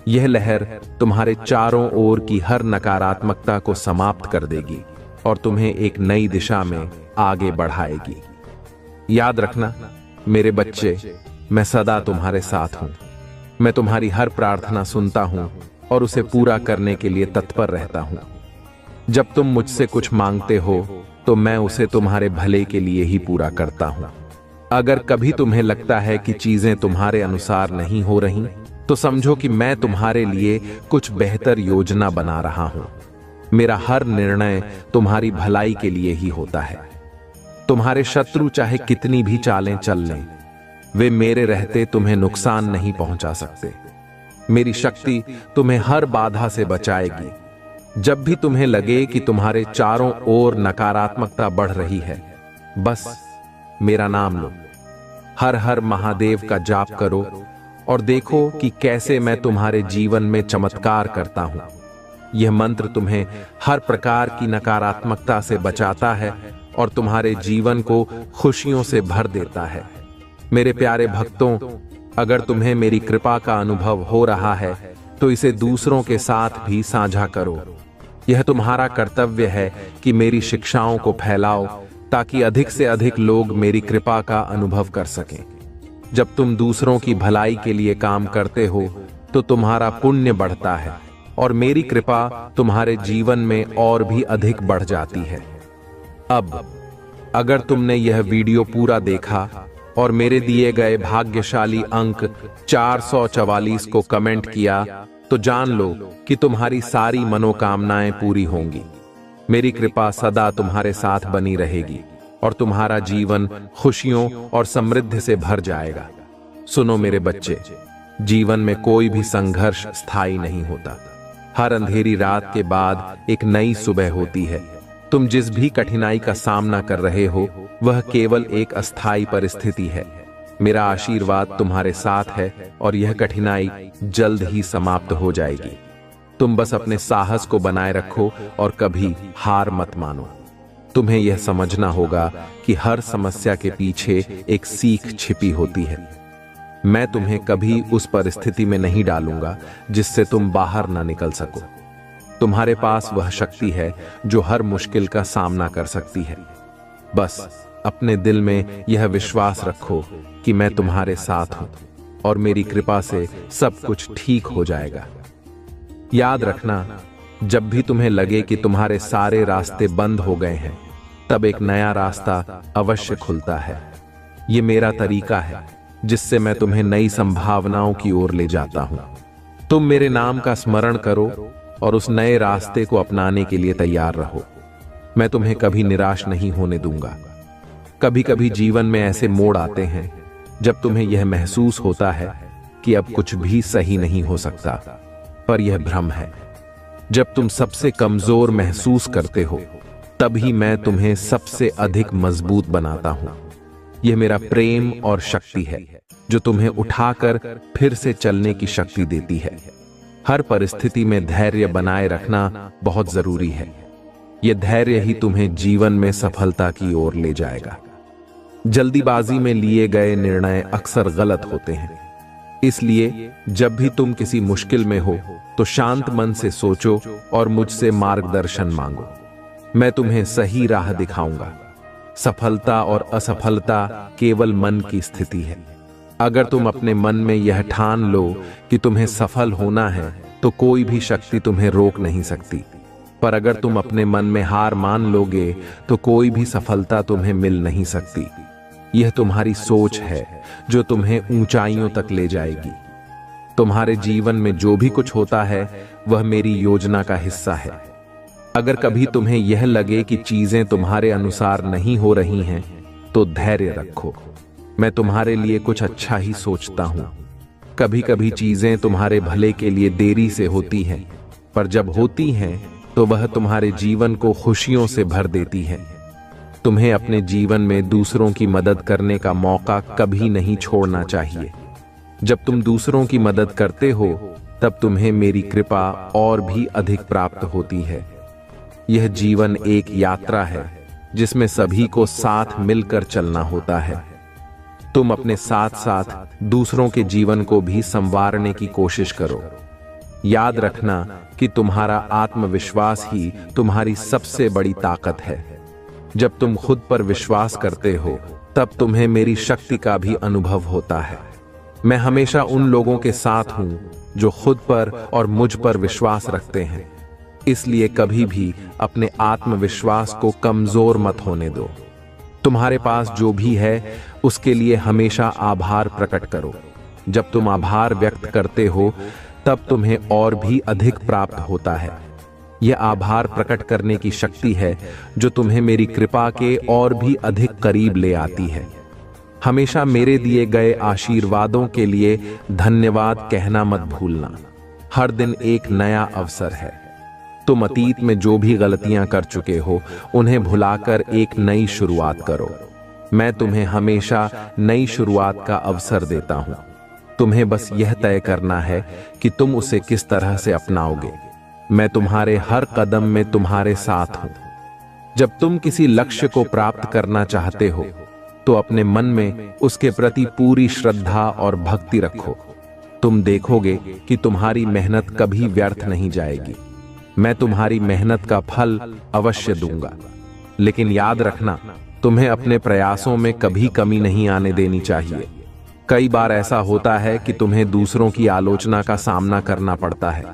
Speaker 1: यह लहर तुम्हारे चारों ओर की हर नकारात्मकता को समाप्त कर देगी और तुम्हें एक नई दिशा में आगे बढ़ाएगी। याद रखना मेरे बच्चे, मैं सदा तुम्हारे साथ हूं। मैं तुम्हारी हर प्रार्थना सुनता हूं और उसे पूरा करने के लिए तत्पर रहता हूं। जब तुम मुझसे कुछ मांगते हो, तो मैं उसे तुम्हारे भले के लिए ही पूरा करता हूं। अगर कभी तुम्हें लगता है कि चीजें तुम्हारे अनुसार नहीं हो रही, तो समझो कि मैं तुम्हारे लिए कुछ बेहतर योजना बना रहा हूं। मेरा हर निर्णय तुम्हारी भलाई के लिए ही होता है। तुम्हारे शत्रु चाहे कितनी भी चालें चल लें, वे मेरे रहते तुम्हें नुकसान नहीं पहुंचा सकते। मेरी शक्ति तुम्हें हर बाधा से बचाएगी। जब भी तुम्हें लगे कि तुम्हारे चारों ओर नकारात्मकता बढ़ रही है, बस मेरा नाम लो, हर हर महादेव का जाप करो और देखो कि कैसे मैं तुम्हारे जीवन में चमत्कार करता हूं। यह मंत्र तुम्हें हर प्रकार की नकारात्मकता से बचाता है और तुम्हारे जीवन को खुशियों से भर देता है। मेरे प्यारे भक्तों, अगर तुम्हें मेरी कृपा का अनुभव हो रहा है, तो इसे दूसरों के साथ भी साझा करो। यह तुम्हारा कर्तव्य है कि मेरी शिक्षाओं को फैलाओ, ताकि अधिक से अधिक लोग मेरी कृपा का अनुभव कर सकें। जब तुम दूसरों की भलाई के लिए काम करते हो तो तुम्हारा पुण्य बढ़ता है और मेरी कृपा तुम्हारे जीवन में और भी अधिक बढ़ जाती है। अब अगर तुमने यह वीडियो पूरा देखा और मेरे दिए गए भाग्यशाली अंक 444 को कमेंट किया, तो जान लो कि तुम्हारी सारी मनोकामनाएं पूरी होंगी। मेरी कृपा सदा तुम्हारे साथ बनी रहेगी और तुम्हारा जीवन खुशियों और समृद्धि से भर जाएगा। सुनो मेरे बच्चे, जीवन में कोई भी संघर्ष स्थायी नहीं होता। हर अंधेरी रात के बाद एक नई सुबह होती है। तुम जिस भी कठिनाई का सामना कर रहे हो वह केवल एक अस्थायी परिस्थिति है। मेरा आशीर्वाद तुम्हारे साथ है और यह कठिनाई जल्द ही समाप्त हो जाएगी। तुम बस अपने साहस को बनाए रखो और कभी हार मत मानो। तुम्हें यह समझना होगा कि हर समस्या के पीछे एक सीख छिपी होती है। मैं तुम्हें कभी उस परिस्थिति में नहीं डालूंगा जिससे तुम बाहर ना निकल सको। तुम्हारे पास वह शक्ति है जो हर मुश्किल का सामना कर सकती है। बस अपने दिल में यह विश्वास रखो कि मैं तुम्हारे साथ हूं और मेरी कृपा से सब कुछ ठीक हो जाएगा। याद रखना, जब भी तुम्हें लगे कि तुम्हारे सारे रास्ते बंद हो गए हैं, तब एक नया रास्ता अवश्य खुलता है। ये मेरा तरीका है जिससे मैं तुम्हें नई संभावनाओं की ओर ले जाता हूं। तुम मेरे नाम का स्मरण करो और उस नए रास्ते को अपनाने के लिए तैयार रहो। मैं तुम्हें कभी निराश नहीं होने दूंगा। कभी कभी जीवन में ऐसे मोड़ आते हैं जब तुम्हें यह महसूस होता है कि अब कुछ भी सही नहीं हो सकता, पर यह भ्रम है। जब तुम सबसे कमजोर महसूस करते हो तभी मैं तुम्हें सबसे अधिक मजबूत बनाता हूं। यह मेरा प्रेम और शक्ति है जो तुम्हें उठाकर फिर से चलने की शक्ति देती है। हर परिस्थिति में धैर्य बनाए रखना बहुत जरूरी है। यह धैर्य ही तुम्हें जीवन में सफलता की ओर ले जाएगा। जल्दीबाजी में लिए गए निर्णय अक्सर गलत होते हैं, इसलिए जब भी तुम किसी मुश्किल में हो तो शांत मन से सोचो और मुझसे मार्गदर्शन मांगो। मैं तुम्हें सही राह दिखाऊंगा। सफलता और असफलता केवल मन की स्थिति है। अगर तुम अपने मन में यह ठान लो कि तुम्हें सफल होना है तो कोई भी शक्ति तुम्हें रोक नहीं सकती। पर अगर तुम अपने मन में हार मान लोगे तो कोई भी सफलता तुम्हें मिल नहीं सकती। यह तुम्हारी सोच है जो तुम्हें ऊंचाइयों तक ले जाएगी। तुम्हारे जीवन में जो भी कुछ होता है वह मेरी योजना का हिस्सा है। अगर कभी तुम्हें यह लगे कि चीजें तुम्हारे अनुसार नहीं हो रही हैं, तो धैर्य रखो। मैं तुम्हारे लिए कुछ अच्छा ही सोचता हूं। कभी कभी चीजें तुम्हारे भले के लिए देरी से होती हैं, पर जब होती हैं तो वह तुम्हारे जीवन को खुशियों से भर देती हैं। तुम्हें अपने जीवन में दूसरों की मदद करने का मौका कभी नहीं छोड़ना चाहिए। जब तुम दूसरों की मदद करते हो तब तुम्हें मेरी कृपा और भी अधिक प्राप्त होती है। यह जीवन एक यात्रा है जिसमें सभी को साथ मिलकर चलना होता है। तुम अपने साथ साथ दूसरों के जीवन को भी संवारने की कोशिश करो। याद रखना कि तुम्हारा आत्मविश्वास ही तुम्हारी सबसे बड़ी ताकत है। जब तुम खुद पर विश्वास करते हो तब तुम्हें मेरी शक्ति का भी अनुभव होता है। मैं हमेशा उन लोगों के साथ हूं जो खुद पर और मुझ पर विश्वास रखते हैं। इसलिए कभी भी अपने आत्मविश्वास को कमजोर मत होने दो। तुम्हारे पास जो भी है उसके लिए हमेशा आभार प्रकट करो। जब तुम आभार व्यक्त करते हो तब तुम्हें और भी अधिक प्राप्त होता है। यह आभार प्रकट करने की शक्ति है जो तुम्हें मेरी कृपा के और भी अधिक करीब ले आती है। हमेशा मेरे दिए गए आशीर्वादों के लिए धन्यवाद कहना मत भूलना। हर दिन एक नया अवसर है। तुम अतीत में जो भी गलतियां कर चुके हो उन्हें भुलाकर एक नई शुरुआत करो। मैं तुम्हें हमेशा नई शुरुआत का अवसर देता हूं। तुम्हें बस यह तय करना है कि तुम उसे किस तरह से अपनाओगे। मैं तुम्हारे हर कदम में तुम्हारे साथ हूं। जब तुम किसी लक्ष्य को प्राप्त करना चाहते हो तो अपने मन में उसके प्रति पूरी श्रद्धा और भक्ति रखो। तुम देखोगे कि तुम्हारी मेहनत कभी व्यर्थ नहीं जाएगी। मैं तुम्हारी मेहनत का फल अवश्य दूंगा। लेकिन याद रखना, तुम्हें अपने प्रयासों में कभी कमी नहीं आने देनी चाहिए। कई बार ऐसा होता है कि तुम्हें दूसरों की आलोचना का सामना करना पड़ता है।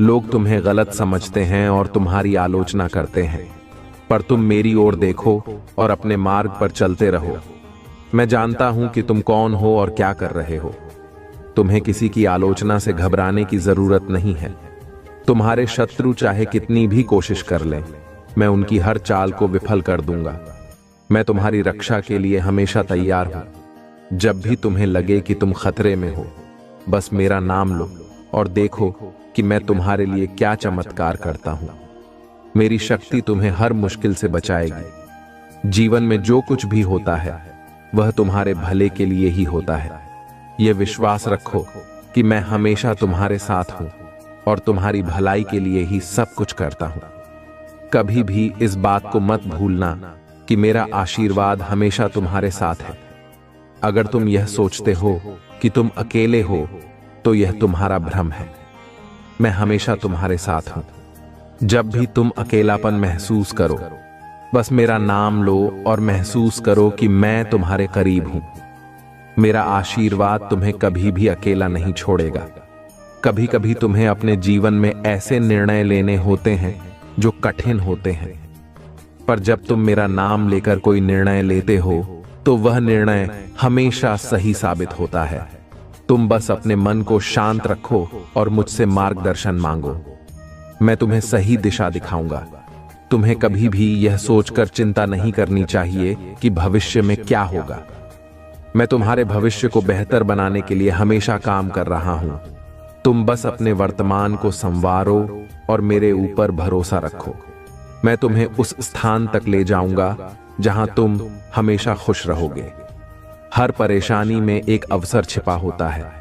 Speaker 1: लोग तुम्हें गलत समझते हैं और तुम्हारी आलोचना करते हैं, पर तुम मेरी ओर देखो और अपने मार्ग पर चलते रहो। मैं जानता हूं कि तुम कौन हो और क्या कर रहे हो। तुम्हें किसी की आलोचना से घबराने की जरूरत नहीं है। तुम्हारे शत्रु चाहे कितनी भी कोशिश कर लें, मैं उनकी हर चाल को विफल कर दूंगा। मैं तुम्हारी रक्षा के लिए हमेशा तैयार हूं। जब भी तुम्हें लगे कि तुम खतरे में हो, बस मेरा नाम लो और देखो कि मैं तुम्हारे लिए क्या चमत्कार करता हूं। मेरी शक्ति तुम्हें हर मुश्किल से बचाएगी। जीवन में जो कुछ भी होता है वह तुम्हारे भले के लिए ही होता है। यह विश्वास रखो कि मैं हमेशा तुम्हारे साथ हूं और तुम्हारी भलाई के लिए ही सब कुछ करता हूं। कभी भी इस बात को मत भूलना कि मेरा आशीर्वाद हमेशा तुम्हारे साथ है। अगर तुम यह सोचते हो कि तुम अकेले हो तो यह तुम्हारा भ्रम है। मैं हमेशा तुम्हारे साथ हूं। जब भी तुम अकेलापन महसूस करो, बस मेरा नाम लो और महसूस करो कि मैं तुम्हारे करीब हूं। मेरा आशीर्वाद तुम्हें कभी भी अकेला नहीं छोड़ेगा। कभी कभी तुम्हें अपने जीवन में ऐसे निर्णय लेने होते हैं जो कठिन होते हैं, पर जब तुम मेरा नाम लेकर कोई निर्णय लेते हो तो वह निर्णय हमेशा सही साबित होता है। तुम बस अपने मन को शांत रखो और मुझसे मार्गदर्शन मांगो। मैं तुम्हें सही दिशा दिखाऊंगा। तुम्हें कभी भी यह सोचकर चिंता नहीं करनी चाहिए कि भविष्य में क्या होगा। मैं तुम्हारे भविष्य को बेहतर बनाने के लिए हमेशा काम कर रहा हूं। तुम बस अपने वर्तमान को संवारो और मेरे ऊपर भरोसा रखो। मैं तुम्हें उस स्थान तक ले जाऊंगा जहां तुम हमेशा खुश रहोगे। हर परेशानी में एक अवसर छिपा होता है।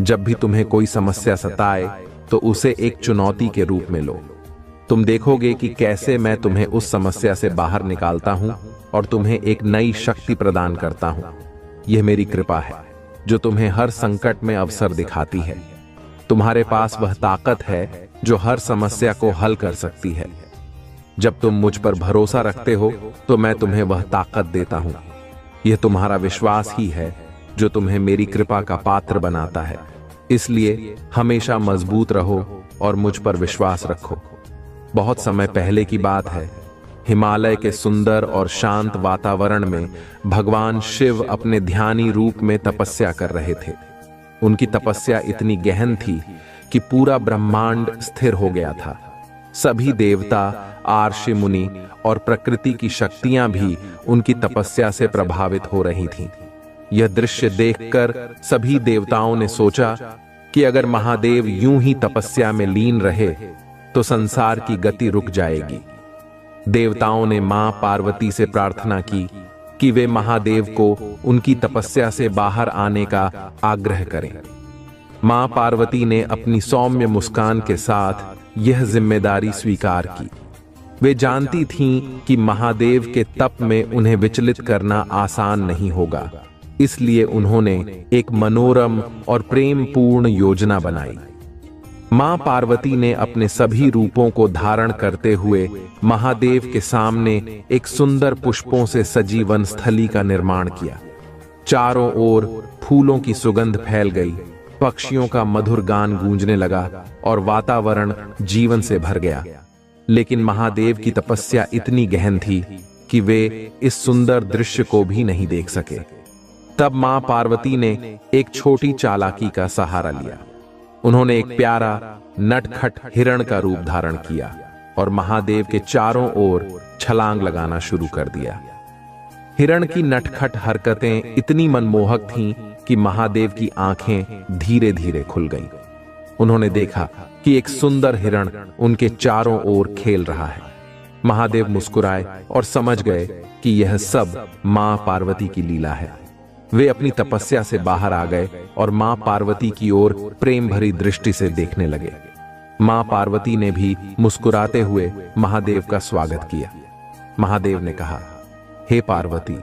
Speaker 1: जब भी तुम्हें कोई समस्या सताए तो उसे एक चुनौती के रूप में लो। तुम देखोगे कि कैसे मैं तुम्हें उस समस्या से बाहर निकालता हूं और तुम्हें एक नई शक्ति प्रदान करता हूं। यह मेरी कृपा है जो तुम्हें हर संकट में अवसर दिखाती है। तुम्हारे पास वह ताकत है जो हर समस्या को हल कर सकती है। जब तुम मुझ पर भरोसा रखते हो तो मैं तुम्हें वह ताकत देता हूं। यह तुम्हारा विश्वास ही है जो तुम्हें मेरी कृपा का पात्र बनाता है। इसलिए हमेशा मजबूत रहो और मुझ पर विश्वास रखो। बहुत समय पहले की बात है, हिमालय के सुंदर और शांत वातावरण में भगवान शिव अपने ध्यानी रूप में तपस्या कर रहे थे। उनकी तपस्या इतनी गहन थी कि पूरा ब्रह्मांड स्थिर हो गया था। सभी देवता, आर्षि मुनि और प्रकृति की शक्तियां भी उनकी तपस्या से प्रभावित हो रही थीं। यह दृश्य देखकर सभी देवताओं ने सोचा कि अगर महादेव यूं ही तपस्या में लीन रहे तो संसार की गति रुक जाएगी। देवताओं ने मां पार्वती से प्रार्थना की कि वे महादेव को उनकी तपस्या से बाहर आने का आग्रह करें। मां पार्वती ने अपनी सौम्य मुस्कान के साथ यह जिम्मेदारी स्वीकार की। वे जानती थीं कि महादेव के तप में उन्हें विचलित करना आसान नहीं होगा, इसलिए उन्होंने एक मनोरम और प्रेमपूर्ण योजना बनाई। मां पार्वती ने अपने सभी रूपों को धारण करते हुए महादेव के सामने एक सुंदर पुष्पों से सजी वनस्थली का निर्माण किया। चारों ओर फूलों की सुगंध फैल गई, पक्षियों का मधुर गान गूंजने लगा और वातावरण जीवन से भर गया। लेकिन महादेव की तपस्या इतनी गहन थी कि वे इस सुंदर दृश्य को भी नहीं देख सके। तब मां पार्वती ने एक छोटी चालाकी का सहारा लिया। उन्होंने एक प्यारा नटखट हिरण का रूप धारण किया और महादेव के चारों ओर छलांग लगाना शुरू कर दिया। हिरण की नटखट हरकतें इतनी मनमोहक थीं कि महादेव की आंखें धीरे धीरे खुल गईं। उन्होंने देखा कि एक सुंदर हिरण उनके चारों ओर खेल रहा है। महादेव मुस्कुराए और समझ गए कि यह सब मां पार्वती की लीला है। वे अपनी तपस्या से बाहर आ गए और मां पार्वती की ओर प्रेम भरी दृष्टि से देखने लगे। मां पार्वती ने भी मुस्कुराते हुए महादेव का स्वागत किया। महादेव ने कहा, हे पार्वती,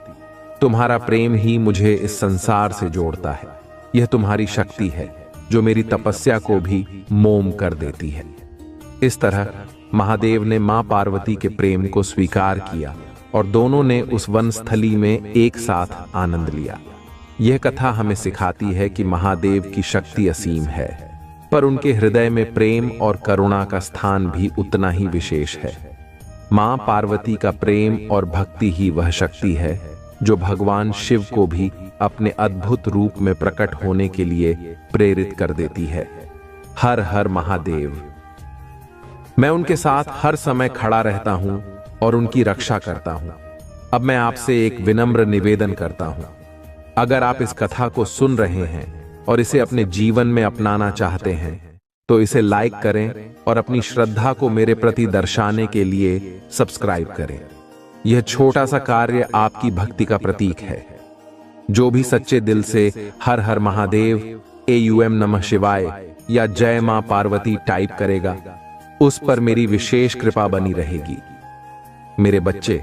Speaker 1: तुम्हारा प्रेम ही मुझे इस संसार से जोड़ता है। यह तुम्हारी शक्ति है। जो मेरी तपस्या को भी मोम कर देती है। इस तरह महादेव ने मां पार्वती के प्रेम को स्वीकार किया और दोनों ने उस वनस्थली में एक साथ आनंद लिया। यह कथा हमें सिखाती है कि महादेव की शक्ति असीम है, पर उनके हृदय में प्रेम और करुणा का स्थान भी उतना ही विशेष है। मां पार्वती का प्रेम और भक्ति ही वह शक्ति है जो भगवान शिव को भी अपने अद्भुत रूप में प्रकट होने के लिए प्रेरित कर देती है। हर हर महादेव। मैं उनके साथ हर समय खड़ा रहता हूं और उनकी रक्षा करता हूं। अब मैं आपसे एक विनम्र निवेदन करता हूं, अगर आप इस कथा को सुन रहे हैं और इसे अपने जीवन में अपनाना चाहते हैं तो इसे लाइक करें और अपनी श्रद्धा को मेरे प्रति दर्शाने के लिए सब्सक्राइब करें। यह छोटा सा कार्य आपकी भक्ति का प्रतीक है। जो भी सच्चे दिल से हर हर महादेव, AUM नमः शिवाय या जय मां पार्वती टाइप करेगा, उस पर मेरी विशेष कृपा बनी रहेगी। मेरे बच्चे,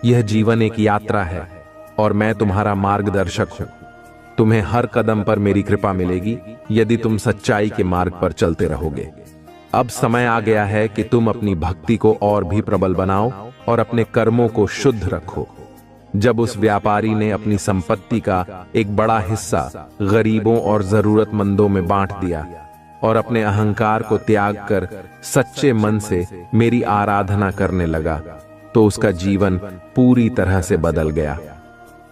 Speaker 1: यह जीवन एक यात्रा है और मैं तुम्हारा मार्गदर्शक हूं। तुम्हें हर कदम पर मेरी कृपा मिलेगी यदि तुम सच्चाई के मार्ग पर चलते रहोगे। अब समय आ गया है कि तुम अपनी भक्ति को और भी प्रबल बनाओ और अपने कर्मों को शुद्ध रखो। जब उस व्यापारी ने अपनी संपत्ति का एक बड़ा हिस्सा गरीबों और जरूरतमंदों में बांट दिया और अपने अहंकार को त्याग कर सच्चे मन से मेरी आराधना करने लगा, तो उसका जीवन पूरी तरह से बदल गया।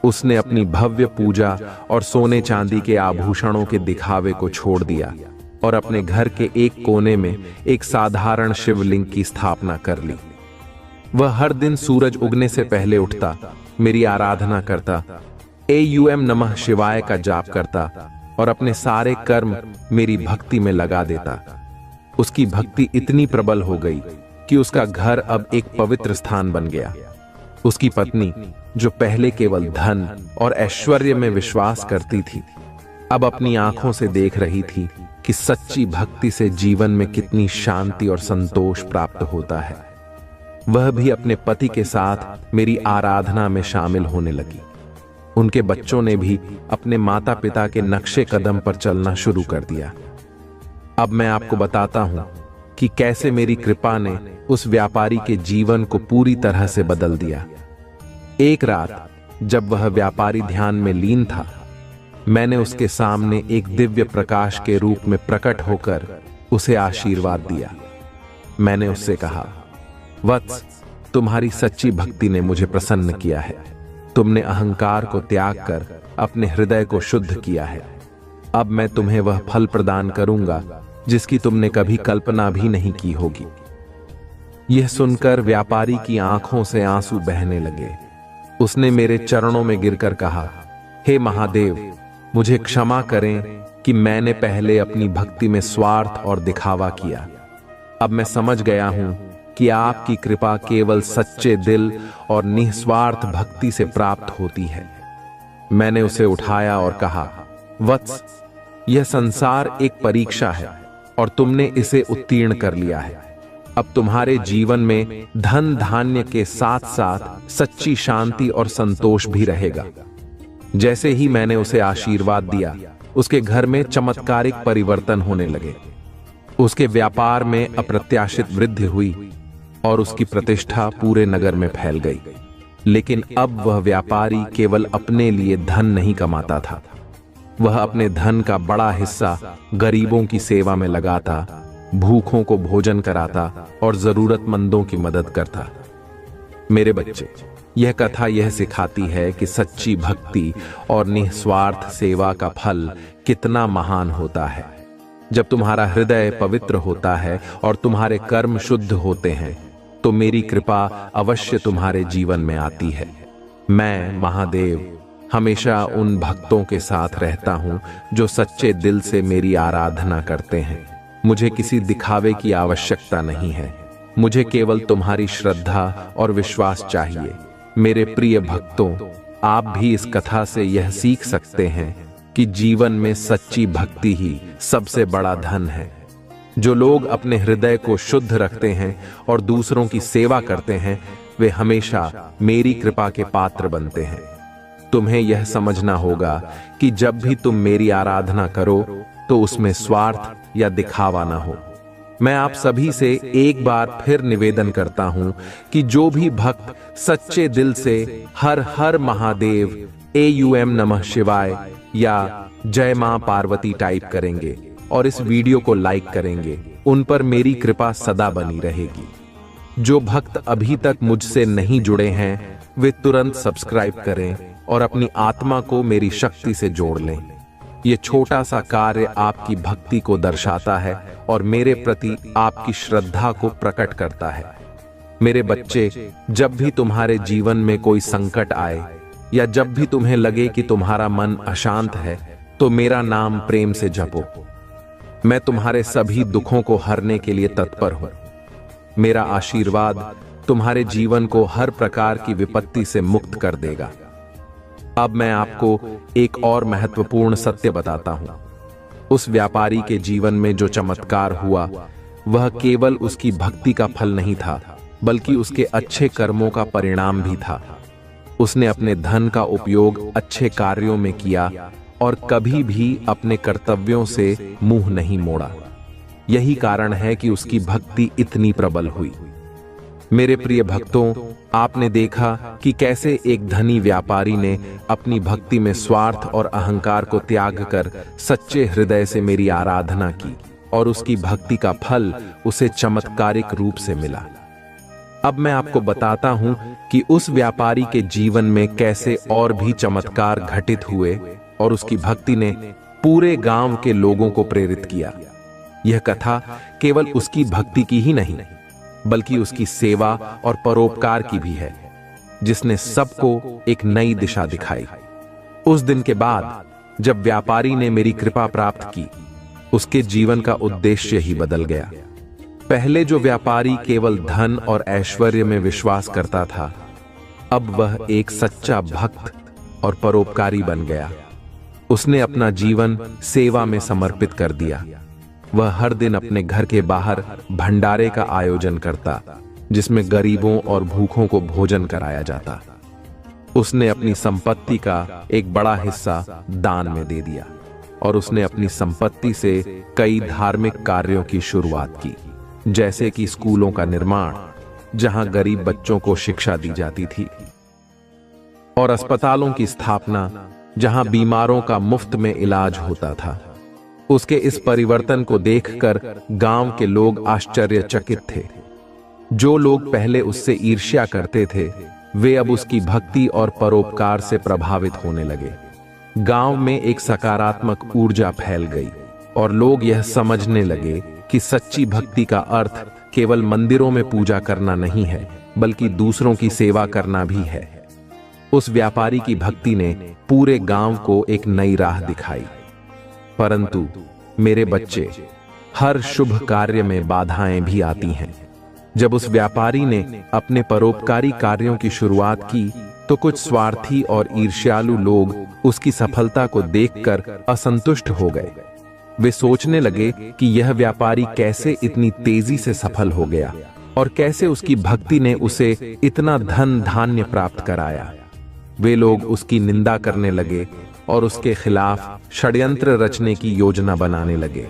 Speaker 1: उसने अपनी भव्य पूजा और सोने चांदी के आभूषणों के दिखावे को छोड़ दिया और अपने घर के एक कोने में एक साधारण शिवलिंग की स्थापना कर ली। वह हर दिन सूरज उगने से पहले उठता, मेरी आराधना करता, AUM नमः शिवाय का जाप करता और अपने सारे कर्म मेरी भक्ति में लगा देता। उसकी भक्ति इतनी प्रबल हो गई कि उसका घर अब एक पवित्र स्थान बन गया। उसकी पत्नी, जो पहले केवल धन और ऐश्वर्य में विश्वास करती थी, अब अपनी आंखों से देख रही थी कि सच्ची भक्ति से जीवन में कितनी शांति और संतोष प्राप्त होता है। वह भी अपने पति के साथ मेरी आराधना में शामिल होने लगी। उनके बच्चों ने भी अपने माता पिता के नक्शे कदम पर चलना शुरू कर दिया। अब मैं आपको बताता हूं कि कैसे मेरी कृपा ने उस व्यापारी के जीवन को पूरी तरह से बदल दिया। एक रात जब वह व्यापारी ध्यान में लीन था, मैंने उसके सामने एक दिव्य प्रकाश के रूप में प्रकट होकर उसे आशीर्वाद दिया। मैंने उससे कहा, वत्स, तुम्हारी सच्ची भक्ति ने मुझे प्रसन्न किया है। तुमने अहंकार को त्याग कर अपने हृदय को शुद्ध किया है। अब मैं तुम्हें वह फल प्रदान करूंगा जिसकी तुमने कभी कल्पना भी नहीं की होगी। यह सुनकर व्यापारी की आंखों से आंसू बहने लगे। उसने मेरे चरणों में गिरकर कहा, हे महादेव, मुझे क्षमा करें कि मैंने पहले अपनी भक्ति में स्वार्थ और दिखावा किया। अब मैं समझ गया हूं कि आपकी कृपा केवल सच्चे दिल और निस्वार्थ भक्ति से प्राप्त होती है। मैंने उसे उठाया और कहा, वत्स, यह संसार एक परीक्षा है और तुमने इसे उत्तीर्ण कर लिया है। अब तुम्हारे जीवन में धन धान्य के साथ साथ सच्ची शांति और संतोष भी रहेगा। जैसे ही मैंने उसे आशीर्वाद दिया, उसके घर में चमत्कारिक परिवर्तन होने लगे। उसके व्यापार में अप्रत्याशित वृद्धि हुई और उसकी प्रतिष्ठा पूरे नगर में फैल गई। लेकिन अब वह व्यापारी केवल अपने लिए धन नहीं कमाता था, वह अपने धन का बड़ा हिस्सा गरीबों की सेवा में लगाता, भूखों को भोजन कराता और जरूरतमंदों की मदद करता। मेरे बच्चे, यह कथा यह सिखाती है कि सच्ची भक्ति और निस्वार्थ सेवा का फल कितना महान होता है। जब तुम्हारा हृदय पवित्र होता है और तुम्हारे कर्म शुद्ध होते हैं, तो मेरी कृपा अवश्य तुम्हारे जीवन में आती है। मैं महादेव हमेशा उन भक्तों के साथ रहता हूं जो सच्चे दिल से मेरी आराधना करते हैं। मुझे किसी दिखावे की आवश्यकता नहीं है। मुझे केवल तुम्हारी श्रद्धा और विश्वास चाहिए। मेरे प्रिय भक्तों, आप भी इस कथा से यह सीख सकते हैं कि जीवन में सच्ची भक्ति ही सबसे बड़ा धन है। जो लोग अपने हृदय को शुद्ध रखते हैं और दूसरों की सेवा करते हैं, वे हमेशा मेरी कृपा के पात्र बनते हैं। तुम्हें यह समझना होगा कि जब भी तुम मेरी आराधना करो, तो उसमें स्वार्थ या दिखावा न हो। मैं आप सभी से एक बार फिर निवेदन करता हूं कि जो भी भक्त सच्चे दिल से हर हर महादेव, AUM नमः शिवाय या जय मां पार्वती टाइप करेंगे और इस वीडियो को लाइक करेंगे, उन पर मेरी कृपा सदा बनी रहेगी। जो भक्त अभी तक मुझसे नहीं जुड़े हैं वे तुरंत सब्सक्राइब करें और अपनी आत्मा को मेरी शक्ति से जोड़ लें। ये छोटा सा कार्य आपकी भक्ति को दर्शाता है और मेरे प्रति आपकी श्रद्धा को प्रकट करता है। मेरे बच्चे, जब भी तुम्हारे जीवन में कोई संकट आए या जब भी तुम्हें लगे कि तुम्हारा मन अशांत है, तो मेरा नाम प्रेम से जपो। मैं तुम्हारे सभी दुखों को हरने के लिए तत्पर हूं। मेरा आशीर्वाद तुम्हारे जीवन को हर प्रकार की विपत्ति से मुक्त कर देगा। अब मैं आपको एक और महत्वपूर्ण सत्य बताता हूं। उस व्यापारी के जीवन में जो चमत्कार हुआ, वह केवल उसकी भक्ति का फल नहीं था, बल्कि उसके अच्छे कर्मों का परिणाम भी था। उसने अपने धन का उपयोग अच्छे कार्यों में किया और कभी भी अपने कर्तव्यों से मुंह नहीं मोड़ा। यही कारण है कि उसकी भक्ति इतनी प्रबल हुई। मेरे प्रिय भक्तों, आपने देखा कि कैसे एक धनी व्यापारी ने अपनी भक्ति में स्वार्थ और अहंकार को त्याग कर सच्चे हृदय से मेरी आराधना की और उसकी भक्ति का फल उसे चमत्कारिक रूप से मिला। अब मैं आपको बताता हूं कि उस व्यापारी के जीवन में कैसे और भी चमत्कार घटित हुए और उसकी भक्ति ने पूरे गांव के लोगों को प्रेरित किया। यह कथा केवल उसकी भक्ति की ही नहीं, बल्कि उसकी सेवा और परोपकार की भी है, जिसने सबको एक नई दिशा दिखाई। उस दिन के बाद जब व्यापारी ने मेरी कृपा प्राप्त की, उसके जीवन का उद्देश्य ही बदल गया। पहले जो व्यापारी केवल धन और ऐश्वर्य में विश्वास करता था, अब वह एक सच्चा भक्त और परोपकारी बन गया। उसने अपना जीवन सेवा में समर्पित कर दिया। वह हर दिन अपने घर के बाहर भंडारे का आयोजन करता, जिसमें गरीबों और भूखों को भोजन कराया जाता। उसने अपनी संपत्ति का एक बड़ा हिस्सा दान में दे दिया और उसने अपनी संपत्ति से कई धार्मिक कार्यों की शुरुआत की, जैसे कि स्कूलों का निर्माण, जहां गरीब बच्चों को शिक्षा दी जाती थी, और अस्पतालों की स्थापना, जहां बीमारों का मुफ्त में इलाज होता था। उसके इस परिवर्तन को देखकर गांव के लोग आश्चर्यचकित थे। जो लोग पहले उससे ईर्ष्या करते थे, वे अब उसकी भक्ति और परोपकार से प्रभावित होने लगे। गांव में एक सकारात्मक ऊर्जा फैल गई और लोग यह समझने लगे कि सच्ची भक्ति का अर्थ केवल मंदिरों में पूजा करना नहीं है, बल्कि दूसरों की सेवा करना भी है। उस व्यापारी की भक्ति ने पूरे गांव को एक नई राह दिखाई। परंतु मेरे बच्चे, हर शुभ कार्य में बाधाएं भी आती हैं। जब उस व्यापारी ने अपने परोपकारी कार्यों की शुरुआत की, तो कुछ स्वार्थी और ईर्ष्यालु लोग उसकी सफलता को देखकर असंतुष्ट हो गए। वे सोचने लगे कि यह व्यापारी कैसे इतनी तेजी से सफल हो गया और कैसे उसकी भक्ति ने उसे इतना धन धान्य प्राप्त कराया। वे लोग उसकी निंदा करने लगे और उसके खिलाफ षड्यंत्र रचने की योजना बनाने लगे।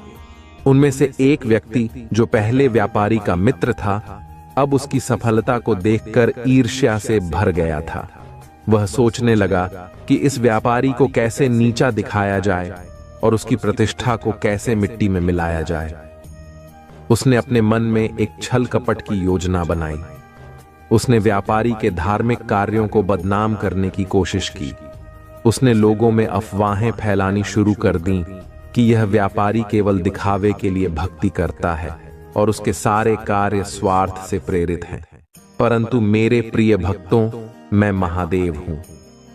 Speaker 1: उनमें से एक व्यक्ति, जो पहले व्यापारी का मित्र था, अब उसकी सफलता को देखकर ईर्ष्या से भर गया था। वह सोचने लगा कि इस व्यापारी को कैसे नीचा दिखाया जाए और उसकी प्रतिष्ठा को कैसे मिट्टी में मिलाया जाए। उसने अपने मन में एक छल कपट की योजना बनाई। उसने व्यापारी के धार्मिक कार्यों को बदनाम करने की कोशिश की। उसने लोगों में अफवाहें फैलानी शुरू कर दी कि यह व्यापारी केवल दिखावे के लिए भक्ति करता है और उसके सारे कार्य स्वार्थ से प्रेरित हैं। परंतु मेरे प्रिय भक्तों, मैं महादेव हूं।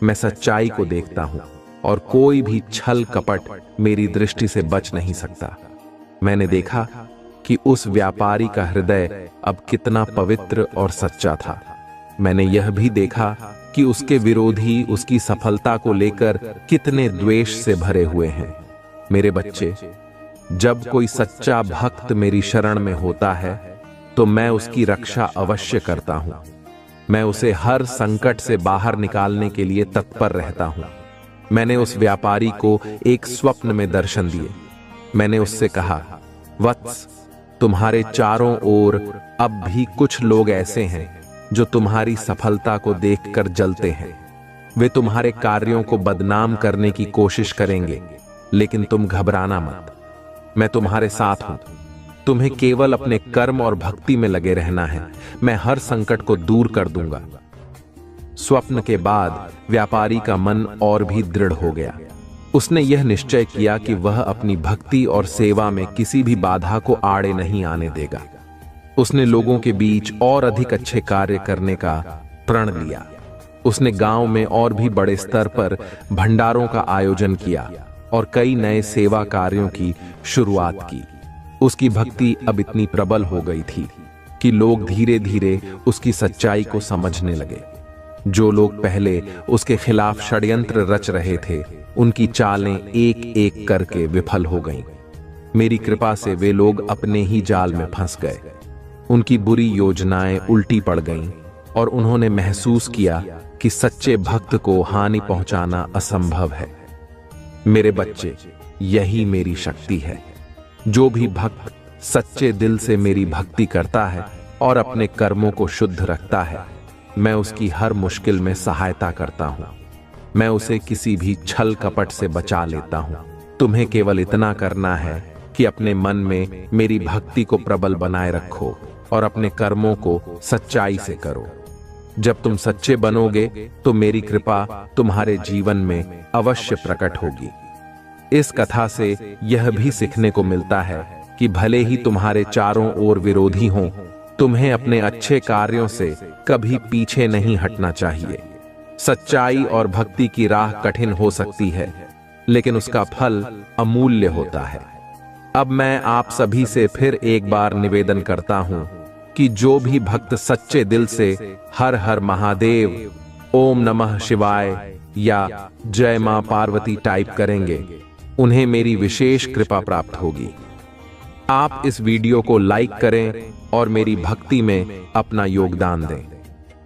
Speaker 1: मैं सच्चाई को देखता हूं और कोई भी छल कपट मेरी दृष्टि से बच नहीं सकता। मैंने देखा कि उस व्यापारी का हृदय अब कितना पवित्र और सच्चा था। मैंने यह भी देखा कि उसके विरोधी उसकी सफलता को लेकर कितने द्वेष से भरे हुए हैं। मेरे बच्चे, जब कोई सच्चा भक्त मेरी शरण में होता है, तो मैं उसकी रक्षा अवश्य करता हूं। मैं उसे हर संकट से बाहर निकालने के लिए तत्पर रहता हूं। मैंने उस व्यापारी को एक स्वप्न में दर्शन दिए। मैंने उससे कहा, वत्स, तुम्हारे चारों ओर अब भी कुछ लोग ऐसे हैं जो तुम्हारी सफलता को देखकर जलते हैं। वे तुम्हारे कार्यों को बदनाम करने की कोशिश करेंगे, लेकिन तुम घबराना मत। मैं तुम्हारे साथ हूं। तुम्हें केवल अपने कर्म और भक्ति में लगे रहना है। मैं हर संकट को दूर कर दूंगा। स्वप्न के बाद व्यापारी का मन और भी दृढ़ हो गया। उसने यह निश्चय किया कि वह अपनी भक्ति और सेवा में किसी भी बाधा को आड़े नहीं आने देगा। उसने लोगों के बीच और अधिक अच्छे कार्य करने का प्रण लिया। उसने गांव में और भी बड़े स्तर पर भंडारों का आयोजन किया और कई नए सेवा कार्यों की शुरुआत की। उसकी भक्ति अब इतनी प्रबल हो गई थी कि लोग धीरे धीरे उसकी सच्चाई को समझने लगे। जो लोग पहले उसके खिलाफ षड्यंत्र रच रहे थे, उनकी चालें एक एक करके विफल हो गईं। मेरी कृपा से वे लोग अपने ही जाल में फंस गए। उनकी बुरी योजनाएं उल्टी पड़ गईं और उन्होंने महसूस किया कि सच्चे भक्त को हानि पहुंचाना असंभव है। मेरे बच्चे, यही मेरी शक्ति है। जो भी भक्त सच्चे दिल से मेरी भक्ति करता है और अपने कर्मों को शुद्ध रखता है, मैं उसकी हर मुश्किल में सहायता करता हूं। मैं उसे किसी भी छल कपट से बचा लेता हूं। तुम्हें केवल इतना करना है कि अपने मन में मेरी भक्ति को प्रबल बनाए रखो और अपने कर्मों को सच्चाई से करो। जब तुम सच्चे बनोगे तो मेरी कृपा तुम्हारे जीवन में अवश्य प्रकट होगी। इस कथा से यह भी सीखने को मिलता है कि भले ही तुम्हारे चारों ओर विरोधी हों, तुम्हें अपने अच्छे कार्यों से कभी पीछे नहीं हटना चाहिए। सच्चाई और भक्ति की राह कठिन हो सकती है, लेकिन उसका फल अमूल्य होता है। अब मैं आप सभी से फिर एक बार निवेदन करता हूं कि जो भी भक्त सच्चे दिल से हर हर महादेव, ओम नमः शिवाय या जय मां पार्वती टाइप करेंगे, उन्हें मेरी विशेष कृपा प्राप्त होगी। आप इस वीडियो को लाइक करें और मेरी भक्ति में अपना योगदान दें।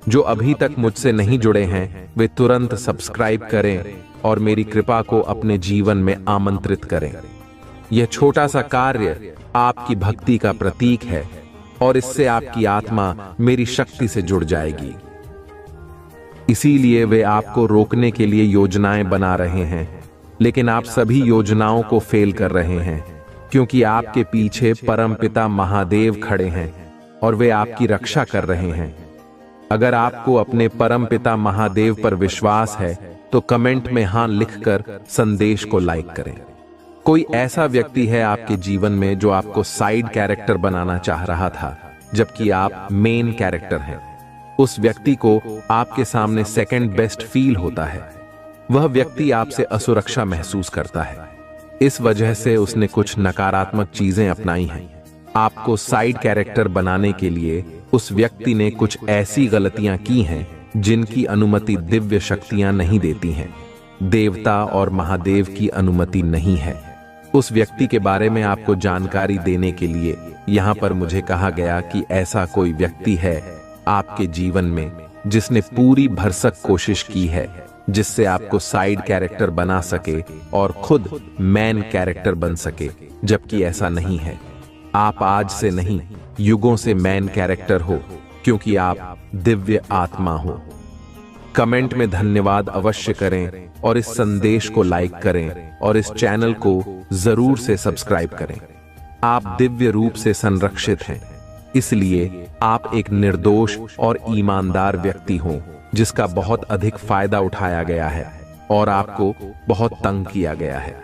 Speaker 1: जो अभी तक मुझसे नहीं जुड़े हैं, वे तुरंत सब्सक्राइब करें और मेरी कृपा को अपने जीवन में आमंत्रित करें। यह छोटा सा कार्य आपकी भक्ति का प्रतीक है और इससे आपकी आत्मा मेरी शक्ति से जुड़ जाएगी। इसीलिए वे आपको रोकने के लिए योजनाएं बना रहे हैं, लेकिन आप सभी योजनाओं को फेल कर रहे हैं, क्योंकि आपके पीछे परमपिता महादेव खड़े हैं और वे आपकी रक्षा कर रहे हैं। अगर आपको अपने परमपिता महादेव पर विश्वास है तो कमेंट में हां लिखकर संदेश को लाइक करें। कोई ऐसा व्यक्ति है आपके जीवन में जो आपको साइड कैरेक्टर बनाना चाह रहा था, जबकि आप मेन कैरेक्टर हैं। उस व्यक्ति को आपके सामने सेकंड बेस्ट फील होता है। वह व्यक्ति आपसे असुरक्षा महसूस करता है। इस वजह से उसने कुछ नकारात्मक चीजें अपनाई हैं। आपको साइड कैरेक्टर बनाने के लिए उस व्यक्ति ने कुछ ऐसी गलतियां की हैं जिनकी अनुमति दिव्य शक्तियां नहीं देती हैं। देवता और महादेव की अनुमति नहीं है। उस व्यक्ति के बारे में आपको जानकारी देने के लिए यहाँ पर मुझे कहा गया कि ऐसा कोई व्यक्ति है आपके जीवन में जिसने पूरी भरसक कोशिश की है जिससे आपको साइड कैरेक्टर बना सके और खुद मेन कैरेक्टर बन सके, जबकि ऐसा नहीं है। आप आज से नहीं, युगों से मेन कैरेक्टर हो, क्योंकि आप दिव्य आत्मा हो। कमेंट में धन्यवाद अवश्य करें और इस संदेश को लाइक करें और इस चैनल को जरूर से सब्सक्राइब करें। आप दिव्य रूप से संरक्षित हैं, इसलिए आप एक निर्दोष और ईमानदार व्यक्ति हो जिसका बहुत अधिक फायदा उठाया गया है और आपको बहुत तंग किया गया है।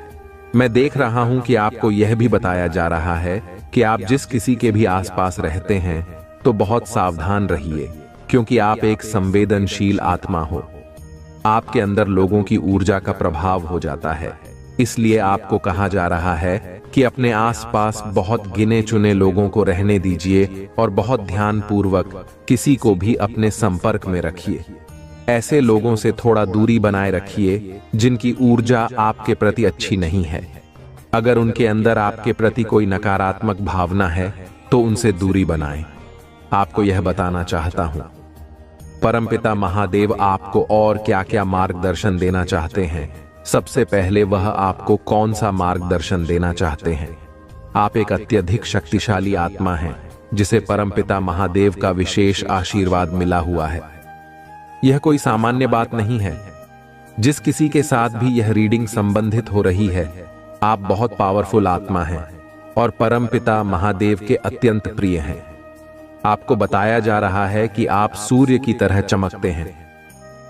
Speaker 1: मैं देख रहा हूं कि आपको यह भी बताया जा रहा है कि आप जिस किसी के भी आसपास रहते हैं तो बहुत सावधान रहिए, क्योंकि आप एक संवेदनशील आत्मा हो। आपके अंदर लोगों की ऊर्जा का प्रभाव हो जाता है। इसलिए आपको कहा जा रहा है कि अपने आसपास बहुत गिने चुने लोगों को रहने दीजिए और बहुत ध्यानपूर्वक किसी को भी अपने संपर्क में रखिए। ऐसे लोगों से थोड़ा दूरी बनाए रखिए जिनकी ऊर्जा आपके प्रति अच्छी नहीं है। अगर उनके अंदर आपके प्रति कोई नकारात्मक भावना है तो उनसे दूरी बनाएं। आपको यह बताना चाहता हूं, परमपिता महादेव आपको और क्या क्या मार्गदर्शन देना चाहते हैं सबसे पहले वह आपको कौन सा मार्गदर्शन देना चाहते हैं। आप एक अत्यधिक शक्तिशाली आत्मा हैं जिसे परमपिता महादेव का विशेष आशीर्वाद मिला हुआ है। यह कोई सामान्य बात नहीं है। जिस किसी के साथ भी यह रीडिंग संबंधित हो रही है, आप बहुत पावरफुल आत्मा हैं और परमपिता महादेव के अत्यंत प्रिय हैं। आपको बताया जा रहा है कि आप सूर्य की तरह चमकते हैं।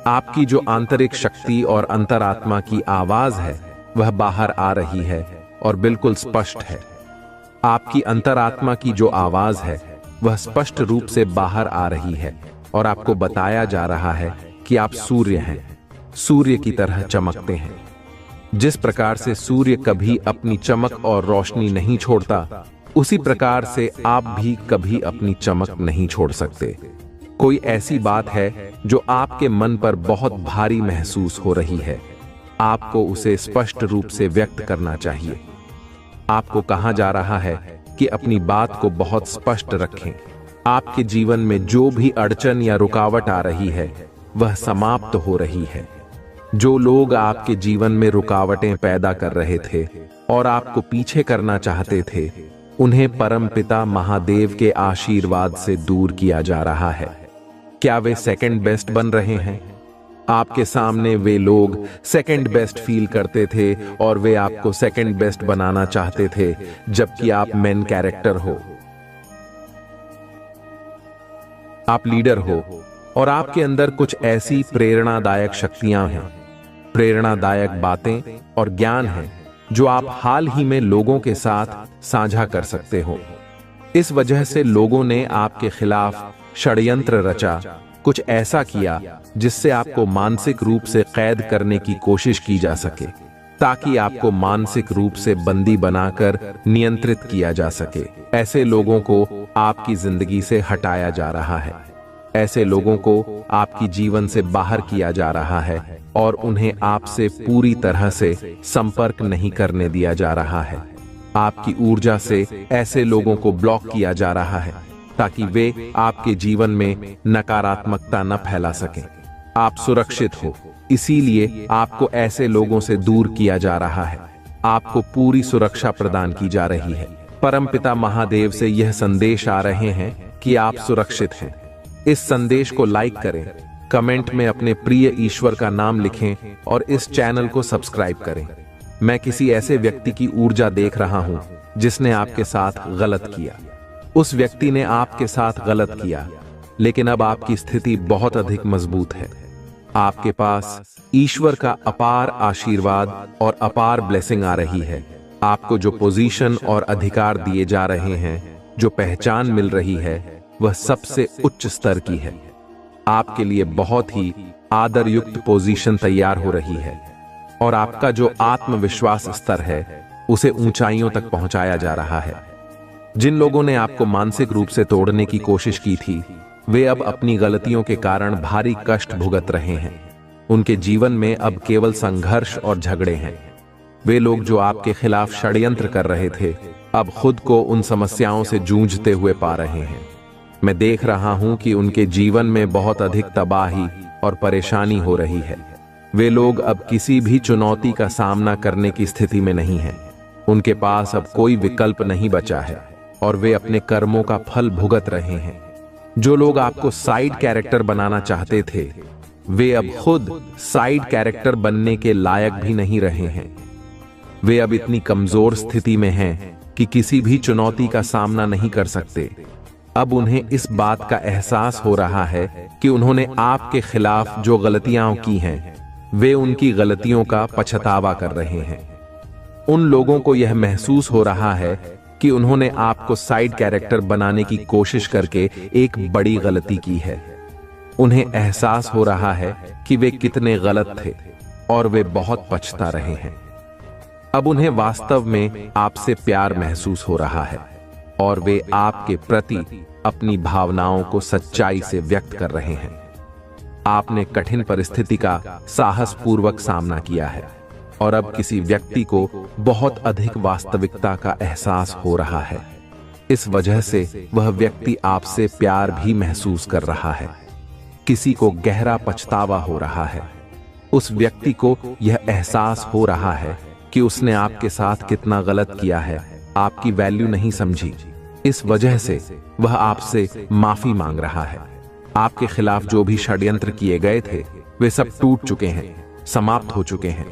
Speaker 1: आपकी जो आंतरिक शक्ति और अंतरात्मा की आवाज है वह बाहर आ रही है और बिल्कुल स्पष्ट है। आपकी अंतरात्मा की जो आवाज है वह स्पष्ट रूप से बाहर आ रही है और आपको बताया जा रहा है कि आप सूर्य हैं, सूर्य की तरह चमकते हैं। जिस प्रकार से सूर्य कभी अपनी चमक और रोशनी नहीं छोड़ता, उसी प्रकार से आप भी कभी अपनी चमक नहीं छोड़ सकते। कोई ऐसी बात है जो आपके मन पर बहुत भारी महसूस हो रही है, आपको उसे स्पष्ट रूप से व्यक्त करना चाहिए। आपको कहा जा रहा है कि अपनी बात को बहुत स्पष्ट रखें। आपके जीवन में जो भी अड़चन या रुकावट आ रही है वह समाप्त हो रही है। जो लोग आपके जीवन में रुकावटें पैदा कर रहे थे और आपको पीछे करना चाहते थे, उन्हें परमपिता महादेव के आशीर्वाद से दूर किया जा रहा है। क्या वे सेकंड बेस्ट बन रहे हैं? आपके सामने वे लोग सेकंड बेस्ट फील करते थे और वे आपको सेकंड बेस्ट बनाना चाहते थे, जबकि आप मेन कैरेक्टर हो, आप लीडर हो और आपके अंदर कुछ ऐसी प्रेरणादायक शक्तियां हैं, प्रेरणादायक बातें और ज्ञान है जो आप हाल ही में लोगों के साथ साझा कर सकते हो। इस वजह से लोगों ने आपके खिलाफ षड्यंत्र रचा, कुछ ऐसा किया जिससे आपको मानसिक रूप से कैद करने की कोशिश की जा सके, ताकि आपको मानसिक रूप से बंदी बनाकर नियंत्रित किया जा सके। ऐसे लोगों को आपकी जिंदगी से हटाया जा रहा है। ऐसे लोगों को आपकी जीवन से बाहर किया जा रहा है और उन्हें आपसे पूरी तरह से संपर्क नहीं करने दिया जा रहा है। आपकी ऊर्जा से ऐसे लोगों को ब्लॉक किया जा रहा है ताकि वे आपके जीवन में नकारात्मकता न फैला सकें। आप सुरक्षित हो, इसीलिए आपको ऐसे लोगों से दूर किया जा रहा है। आपको पूरी सुरक्षा प्रदान की जा रही है। परमपिता महादेव से यह संदेश आ रहे हैं कि आप सुरक्षित हैं। इस संदेश को लाइक करें, कमेंट में अपने प्रिय ईश्वर का नाम लिखें और इस चैनल को सब्सक्राइब करें। मैं किसी ऐसे व्यक्ति की ऊर्जा देख रहा हूं जिसने आपके साथ गलत किया। उस व्यक्ति ने आपके साथ गलत किया, लेकिन अब आपकी स्थिति बहुत अधिक मजबूत है। आपके पास ईश्वर का अपार आशीर्वाद और अपार ब्लेसिंग आ रही है। आपको जो पोजीशन और अधिकार दिए जा रहे हैं, जो पहचान मिल रही है, वह सबसे उच्च स्तर की है। आपके लिए बहुत ही आदरयुक्त पोजीशन तैयार हो रही है और आपका जो आत्मविश्वास स्तर है उसे ऊंचाइयों तक पहुंचाया जा रहा है। जिन लोगों ने आपको मानसिक रूप से तोड़ने की कोशिश की थी, वे अब अपनी गलतियों के कारण भारी कष्ट भुगत रहे हैं। उनके जीवन में अब केवल संघर्ष और झगड़े हैं। वे लोग जो आपके खिलाफ षड्यंत्र कर रहे थे, अब खुद को उन समस्याओं से जूझते हुए पा रहे हैं। मैं देख रहा हूं कि उनके जीवन में बहुत अधिक तबाही और परेशानी हो रही है। वे लोग अब किसी भी चुनौती का सामना करने की स्थिति में नहीं हैं। उनके पास अब कोई विकल्प नहीं बचा है और वे अपने कर्मों का फल भुगत रहे हैं। जो लोग आपको साइड कैरेक्टर बनाना चाहते थे, वे अब खुद साइड कैरेक्टर बनने के लायक भी नहीं रहे हैं। वे अब इतनी कमजोर स्थिति में हैं कि किसी भी चुनौती का सामना नहीं कर सकते। अब उन्हें इस बात का एहसास हो रहा है कि उन्होंने आपके खिलाफ जो गलतियां की हैं, वे उनकी गलतियों का पछतावा कर रहे हैं। उन लोगों को यह महसूस हो रहा है कि उन्होंने आपको साइड कैरेक्टर बनाने की कोशिश करके एक बड़ी गलती की है। उन्हें एहसास हो रहा है कि वे कितने गलत थे और वे बहुत पछता रहे हैं। अब उन्हें वास्तव में आपसे प्यार महसूस हो रहा है और वे आपके प्रति अपनी भावनाओं को सच्चाई से व्यक्त कर रहे हैं। आपने कठिन परिस्थिति का साहसपूर्वक सामना किया है और अब किसी व्यक्ति को बहुत अधिक वास्तविकता का एहसास हो रहा है। इस वजह से वह व्यक्ति आपसे प्यार भी महसूस कर रहा है। किसी को गहरा पछतावा हो रहा है। उस व्यक्ति को यह एहसास हो रहा है कि उसने आपके साथ कितना गलत किया है, आपकी वैल्यू नहीं समझी। इस वजह से वह आपसे माफी मांग रहा है। आपके खिलाफ जो भी षड्यंत्र किए गए थे वे सब टूट चुके हैं, समाप्त हो चुके हैं।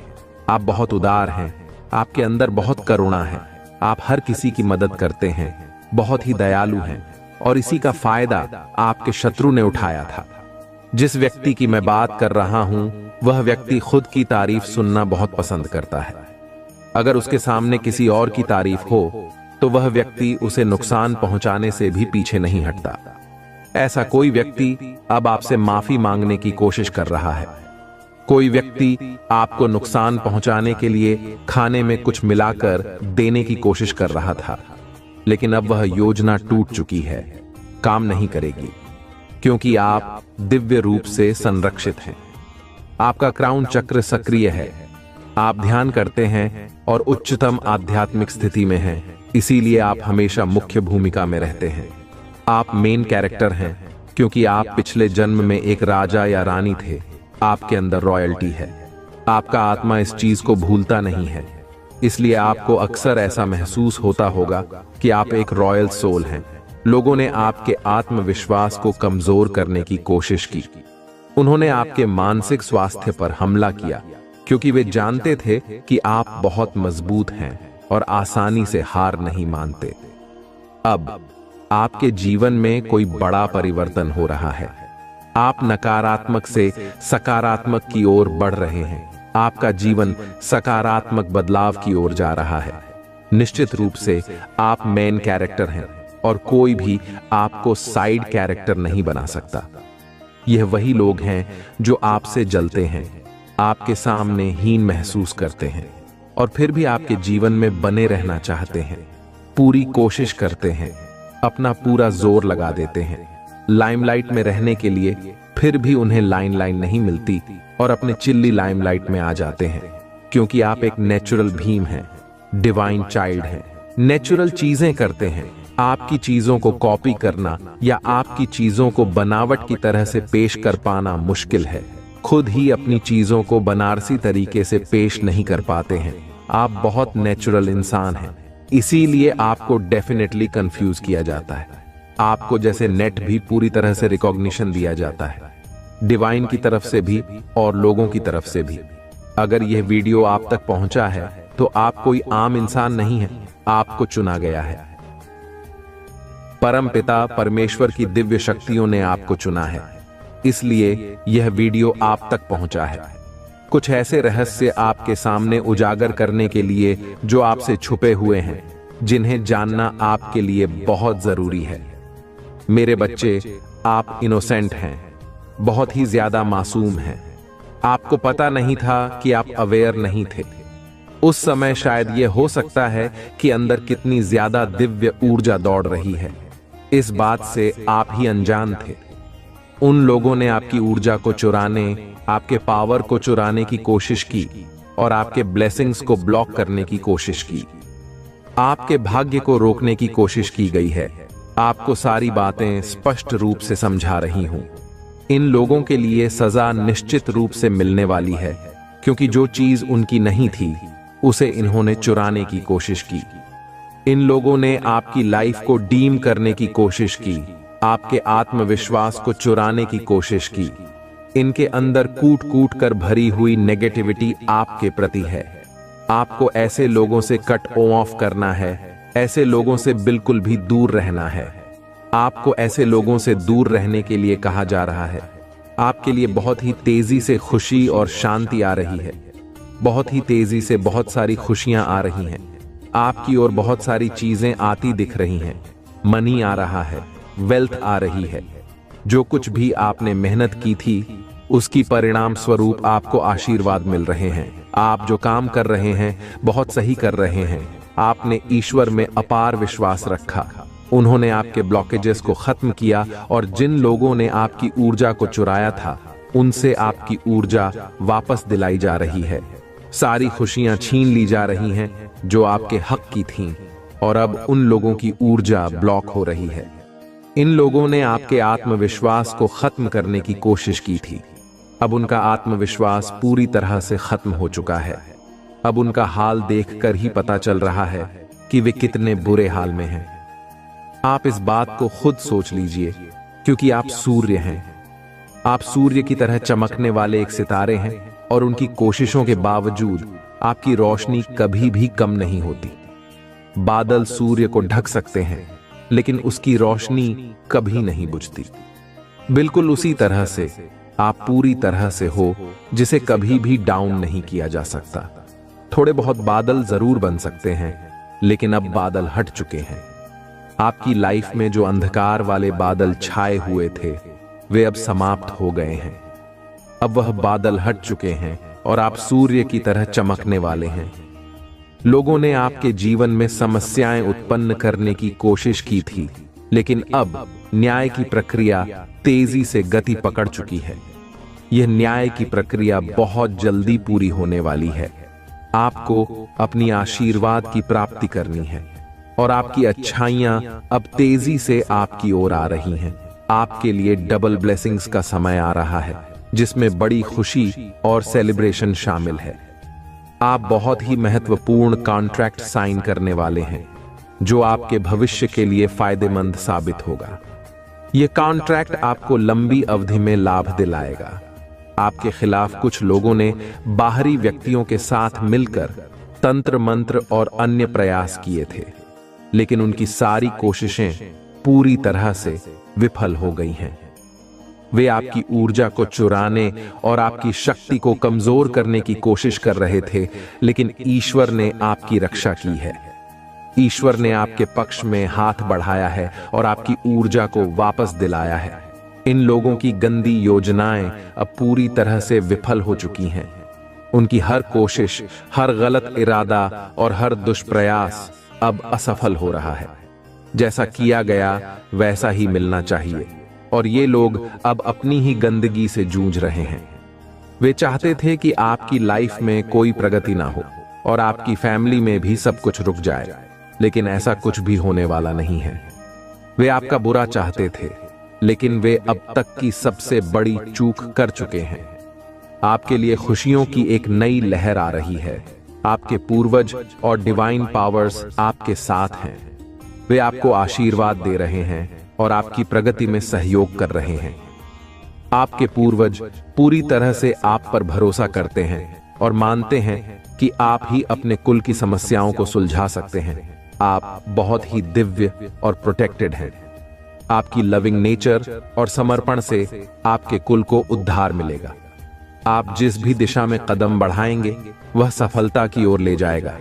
Speaker 1: आप बहुत उदार हैं, आपके अंदर बहुत करुणा है, आप हर किसी की मदद करते हैं, बहुत ही दयालु हैं, और इसी का फायदा आपके शत्रु ने उठाया था। जिस व्यक्ति की मैं बात कर रहा हूं वह व्यक्ति खुद की तारीफ सुनना बहुत पसंद करता है। अगर उसके सामने किसी और की तारीफ हो तो वह व्यक्ति उसे नुकसान पहुंचाने से भी पीछे नहीं हटता। ऐसा कोई व्यक्ति अब आपसे माफी मांगने की कोशिश कर रहा है। कोई व्यक्ति आपको नुकसान पहुंचाने के लिए खाने में कुछ मिलाकर देने की कोशिश कर रहा था, लेकिन अब वह योजना टूट चुकी है, काम नहीं करेगी, क्योंकि आप दिव्य रूप से संरक्षित हैं। आपका क्राउन चक्र सक्रिय है, आप ध्यान करते हैं और उच्चतम आध्यात्मिक स्थिति में हैं, इसीलिए आप हमेशा मुख्य भूमिका में रहते हैं। आप मेन कैरेक्टर हैं, क्योंकि आप पिछले जन्म में एक राजा या रानी थे। आपके अंदर रॉयल्टी है, आपका आत्मा इस चीज को भूलता नहीं है, इसलिए आपको अक्सर ऐसा महसूस होता होगा कि आप एक रॉयल सोल हैं। लोगों ने आपके आत्मविश्वास को कमजोर करने की कोशिश की। उन्होंने आपके मानसिक स्वास्थ्य पर हमला किया, क्योंकि वे जानते थे कि आप बहुत मजबूत हैं और आसानी से हार नहीं मानते। अब आपके जीवन में कोई बड़ा परिवर्तन हो रहा है। आप नकारात्मक से सकारात्मक की ओर बढ़ रहे हैं। आपका जीवन सकारात्मक बदलाव की ओर जा रहा है। निश्चित रूप से आप मेन कैरेक्टर हैं और कोई भी आपको साइड कैरेक्टर नहीं बना सकता। यह वही लोग हैं जो आपसे जलते हैं, आपके सामने हीन महसूस करते हैं और फिर भी आपके जीवन में बने रहना चाहते हैं, पूरी कोशिश करते हैं, अपना पूरा जोर लगा देते हैं लाइमलाइट में रहने के लिए, फिर भी उन्हें लाइन नहीं मिलती और अपने चिल्ली लाइमलाइट में आ जाते हैं, क्योंकि आप एक नेचुरल भीम हैं, डिवाइन चाइल्ड हैं। नेचुरल चीजें करते हैं। आपकी चीजों को कॉपी करना या आपकी चीजों को बनावट की तरह से पेश कर पाना मुश्किल है। खुद ही अपनी चीजों को बनारसी तरीके से पेश नहीं कर पाते हैं। आप बहुत नेचुरल इंसान हैं, इसीलिए आपको डेफिनेटली कंफ्यूज किया जाता है। आपको जैसे नेट भी पूरी तरह से रिकॉग्निशन दिया जाता है, डिवाइन की तरफ से भी और लोगों की तरफ से भी। अगर यह वीडियो आप तक पहुंचा है तो आप कोई आम इंसान नहीं है, आपको चुना गया है। परम पिता परमेश्वर की दिव्य शक्तियों ने आपको चुना है, इसलिए यह वीडियो आप तक पहुंचा है। कुछ ऐसे रहस्य आपके सामने उजागर करने के लिए जो आपसे छुपे हुए हैं, जिन्हें जानना आपके लिए बहुत जरूरी है। मेरे बच्चे, आप इनोसेंट हैं, बहुत ही ज्यादा मासूम हैं। आपको पता नहीं था कि आप अवेयर नहीं थे। उस समय शायद यह हो सकता है कि अंदर कितनी ज्यादा दिव्य ऊर्जा दौड़ रही है, इस बात से आप ही अनजान थे। उन लोगों ने आपकी ऊर्जा को चुराने, आपके पावर को चुराने की कोशिश की और आपके ब्लेसिंग्स को ब्लॉक करने की कोशिश की। आपके भाग्य को रोकने की कोशिश की गई है। आपको सारी बातें स्पष्ट रूप से समझा रही हूं। इन लोगों के लिए सजा निश्चित रूप से मिलने वाली है, क्योंकि जो चीज उनकी नहीं थी उसे इन्होंने चुराने की कोशिश की। इन लोगों ने आपकी लाइफ को डीम करने की कोशिश की, आपके आत्मविश्वास को चुराने की कोशिश की। इनके अंदर कूट कूट कर भरी हुई नेगेटिविटी आपके प्रति है। आपको ऐसे लोगों से कट ऑफ करना है, ऐसे लोगों से बिल्कुल भी दूर रहना है। आपको ऐसे लोगों से दूर रहने के लिए कहा जा रहा है। आपके लिए बहुत ही तेजी से खुशी और शांति आ रही है। बहुत ही तेजी से बहुत सारी खुशियां आ रही हैं। आपकी ओर बहुत सारी चीजें आती दिख रही हैं। मनी आ रहा है, वेल्थ आ रही है। जो कुछ भी आपने मेहनत की थी उसकी परिणाम स्वरूप आपको आशीर्वाद मिल रहे हैं। आप जो काम कर रहे हैं बहुत सही कर रहे हैं। आपने ईश्वर में अपार विश्वास रखा। उन्होंने आपके ब्लॉकेजेस को खत्म किया और जिन लोगों ने आपकी ऊर्जा को चुराया था उनसे आपकी ऊर्जा वापस दिलाई जा रही है। सारी खुशियां छीन ली जा रही हैं जो आपके हक की थीं और अब उन लोगों की ऊर्जा ब्लॉक हो रही है। इन लोगों ने आपके आत्मविश्वास को खत्म करने की कोशिश की थी। अब उनका आत्मविश्वास पूरी तरह से खत्म हो चुका है। अब उनका हाल देखकर ही पता चल रहा है कि वे कितने बुरे हाल में हैं। आप इस बात को खुद सोच लीजिए, क्योंकि आप सूर्य हैं। आप सूर्य की तरह चमकने वाले एक सितारे हैं और उनकी कोशिशों के बावजूद आपकी रोशनी कभी भी कम नहीं होती। बादल सूर्य को ढक सकते हैं, लेकिन उसकी रोशनी कभी नहीं बुझती। बिल्कुल उसी तरह से आप पूरी तरह से हो, जिसे कभी भी डाउन नहीं किया जा सकता। थोड़े बहुत बादल जरूर बन सकते हैं, लेकिन अब बादल हट चुके हैं। आपकी लाइफ में जो अंधकार वाले बादल छाए हुए थे, वे अब समाप्त हो गए हैं। अब वह बादल हट चुके हैं और आप सूर्य की तरह चमकने वाले हैं। लोगों ने आपके जीवन में समस्याएं उत्पन्न करने की कोशिश की थी, लेकिन अब न्याय की प्रक्रिया तेजी से गति पकड़ चुकी है। यह न्याय की प्रक्रिया बहुत जल्दी पूरी होने वाली है। आपको अपनी आशीर्वाद की प्राप्ति करनी है और आपकी अच्छाइयां अब तेजी से आपकी ओर आ रही हैं। आपके लिए डबल ब्लेसिंग्स का समय आ रहा है, जिसमें बड़ी खुशी और सेलिब्रेशन शामिल है। आप बहुत ही महत्वपूर्ण कॉन्ट्रैक्ट साइन करने वाले हैं, जो आपके भविष्य के लिए फायदेमंद साबित होगा। यह कॉन्ट्रैक्ट आपको लंबी अवधि में लाभ दिलाएगा। आपके खिलाफ कुछ लोगों ने बाहरी व्यक्तियों के साथ मिलकर तंत्र मंत्र और अन्य प्रयास किए थे, लेकिन उनकी सारी कोशिशें पूरी तरह से विफल हो गई हैं। वे आपकी ऊर्जा को चुराने और आपकी शक्ति को कमजोर करने की कोशिश कर रहे थे, लेकिन ईश्वर ने आपकी रक्षा की है। ईश्वर ने आपके पक्ष में हाथ बढ़ाया है और आपकी ऊर्जा को वापस दिलाया है। इन लोगों की गंदी योजनाएं अब पूरी तरह से विफल हो चुकी हैं। उनकी हर कोशिश, हर गलत इरादा और हर दुष्प्रयास अब असफल हो रहा है। जैसा किया गया वैसा ही मिलना चाहिए, और ये लोग अब अपनी ही गंदगी से जूझ रहे हैं। वे चाहते थे कि आपकी लाइफ में कोई प्रगति ना हो और आपकी फैमिली में भी सब कुछ रुक जाए, लेकिन ऐसा कुछ भी होने वाला नहीं है। वे आपका बुरा चाहते थे, लेकिन वे अब तक की सबसे बड़ी चूक कर चुके हैं। आपके लिए खुशियों की एक नई लहर आ रही है। आपके पूर्वज और डिवाइन पावर्स आपके साथ हैं। वे आपको आशीर्वाद दे रहे हैं और आपकी प्रगति में सहयोग कर रहे हैं। आपके पूर्वज पूरी तरह से आप पर भरोसा करते हैं और मानते हैं कि आप ही अपने कुल की समस्याओं को सुलझा सकते हैं। आप बहुत ही दिव्य और प्रोटेक्टेड हैं। आपकी लविंग नेचर और समर्पण से आपके कुल को उद्धार मिलेगा। आप जिस भी दिशा में कदम बढ़ाएंगे, वह सफलता की ओर ले जाएगा।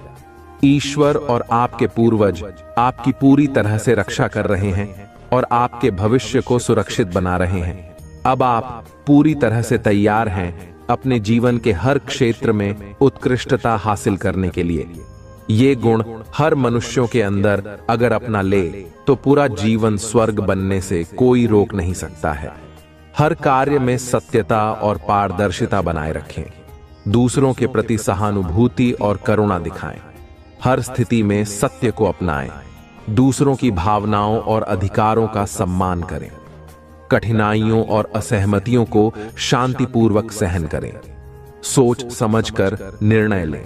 Speaker 1: ईश्वर और आपके पूर्वज आपकी पूरी तरह से रक्षा कर रहे हैं और आपके भविष्य को सुरक्षित बना रहे हैं। अब आप पूरी तरह से तैयार हैं अपने जीवन के हर क्षेत्र में उत्कृष्टता हासिल करने के लिए। ये गुण हर मनुष्यों के अंदर अगर अपना ले, तो पूरा जीवन स्वर्ग बनने से कोई रोक नहीं सकता है। हर कार्य में सत्यता और पारदर्शिता बनाए रखें। दूसरों के प्रति सहानुभूति और करुणा दिखाएं। हर स्थिति में सत्य को अपनाएं। दूसरों की भावनाओं और अधिकारों का सम्मान करें। कठिनाइयों और असहमतियों को शांतिपूर्वक सहन करें। सोच समझकर निर्णय लें।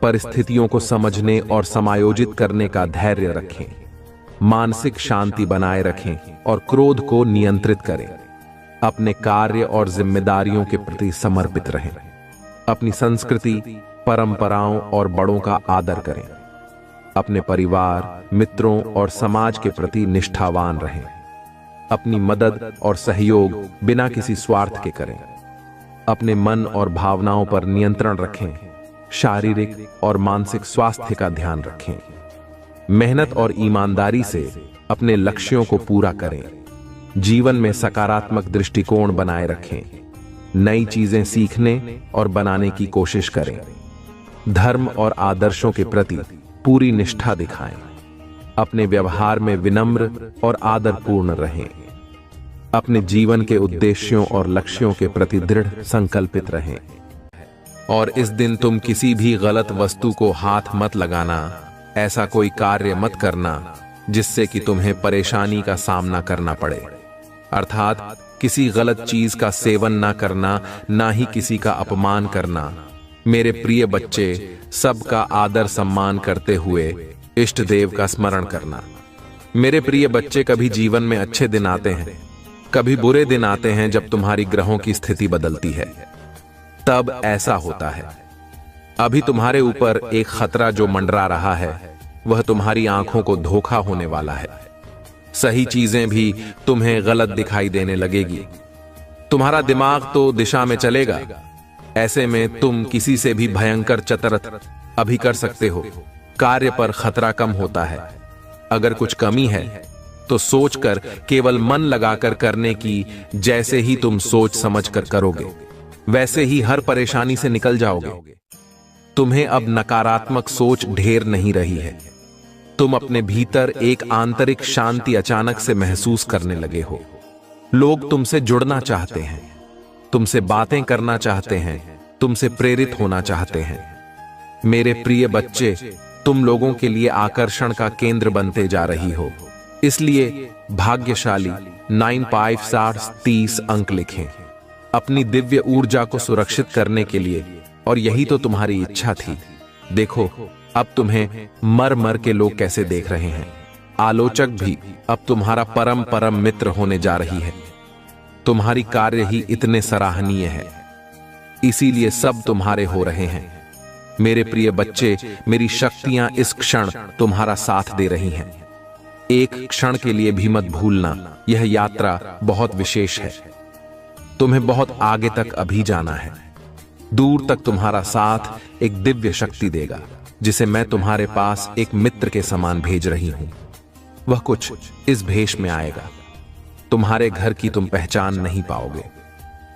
Speaker 1: परिस्थितियों को समझने और समायोजित करने का धैर्य रखें। मानसिक शांति बनाए रखें और क्रोध को नियंत्रित करें। अपने कार्य और जिम्मेदारियों के प्रति समर्पित रहें। अपनी संस्कृति, परंपराओं और बड़ों का आदर करें। अपने परिवार, मित्रों और समाज के प्रति निष्ठावान रहें। अपनी मदद और सहयोग बिना किसी स्वार्थ के करें। अपने मन और भावनाओं पर नियंत्रण रखें। शारीरिक और मानसिक स्वास्थ्य का ध्यान रखें। मेहनत और ईमानदारी से अपने लक्ष्यों को पूरा करें। जीवन में सकारात्मक दृष्टिकोण बनाए रखें। नई चीजें सीखने और बनाने की कोशिश करें। धर्म और आदर्शों के प्रति पूरी निष्ठा दिखाएं। अपने व्यवहार में विनम्र और आदरपूर्ण रहें। अपने जीवन के उद्देश्यों और लक्ष्यों के प्रति दृढ़ संकल्पित रहें। और इस दिन तुम किसी भी गलत वस्तु को हाथ मत लगाना। ऐसा कोई कार्य मत करना जिससे कि तुम्हें परेशानी का सामना करना पड़े। अर्थात किसी गलत चीज का सेवन ना करना, ना ही किसी का अपमान करना। मेरे प्रिय बच्चे, सबका आदर सम्मान करते हुए इष्ट देव का स्मरण करना। मेरे प्रिय बच्चे, कभी जीवन में अच्छे दिन आते हैं, कभी बुरे दिन आते हैं। जब तुम्हारी ग्रहों की स्थिति बदलती है तब ऐसा होता है। अभी तुम्हारे ऊपर एक खतरा जो मंडरा रहा है, वह तुम्हारी आंखों को धोखा होने वाला है। सही चीजें भी तुम्हें गलत दिखाई देने लगेगी। तुम्हारा दिमाग तो दिशा में चलेगा। ऐसे में तुम किसी से भी भयंकर चतुरत अभी कर सकते हो। कार्य पर खतरा कम होता है। अगर कुछ कमी है तो सोचकर, केवल मन लगाकर करने की। जैसे ही तुम सोच समझकर करोगे, वैसे ही हर परेशानी से निकल जाओगे। तुम्हें अब नकारात्मक सोच ढेर नहीं रही है। तुम अपने भीतर एक आंतरिक शांति अचानक से महसूस करने लगे हो। लोग तुमसे जुड़ना चाहते हैं, तुमसे बातें करना चाहते हैं, तुमसे प्रेरित होना चाहते हैं। मेरे प्रिय बच्चे, तुम लोगों के लिए आकर्षण का केंद्र बनते जा रही हो। इसलिए भाग्यशाली 9, 5, 7, 30 अंक लिखें अपनी दिव्य ऊर्जा को सुरक्षित करने के लिए। और यही तो तुम्हारी इच्छा थी। देखो, अब तुम्हें मर मर के लोग कैसे देख रहे हैं। आलोचक भी अब तुम्हारा परम परम मित्र होने जा रही है। तुम्हारी कार्य ही इतने सराहनीय है, इसीलिए सब तुम्हारे हो रहे हैं। मेरे प्रिय बच्चे, मेरी शक्तियां इस क्षण तुम्हारा साथ दे रही हैं। एक क्षण के लिए भी मत भूलना, यह यात्रा बहुत विशेष है। तुम्हें बहुत आगे तक अभी जाना है। दूर तक तुम्हारा साथ एक दिव्य शक्ति देगा, जिसे मैं तुम्हारे पास एक मित्र के समान भेज रही हूं। वह कुछ इस भेष में आएगा। तुम्हारे घर की तुम पहचान नहीं पाओगे,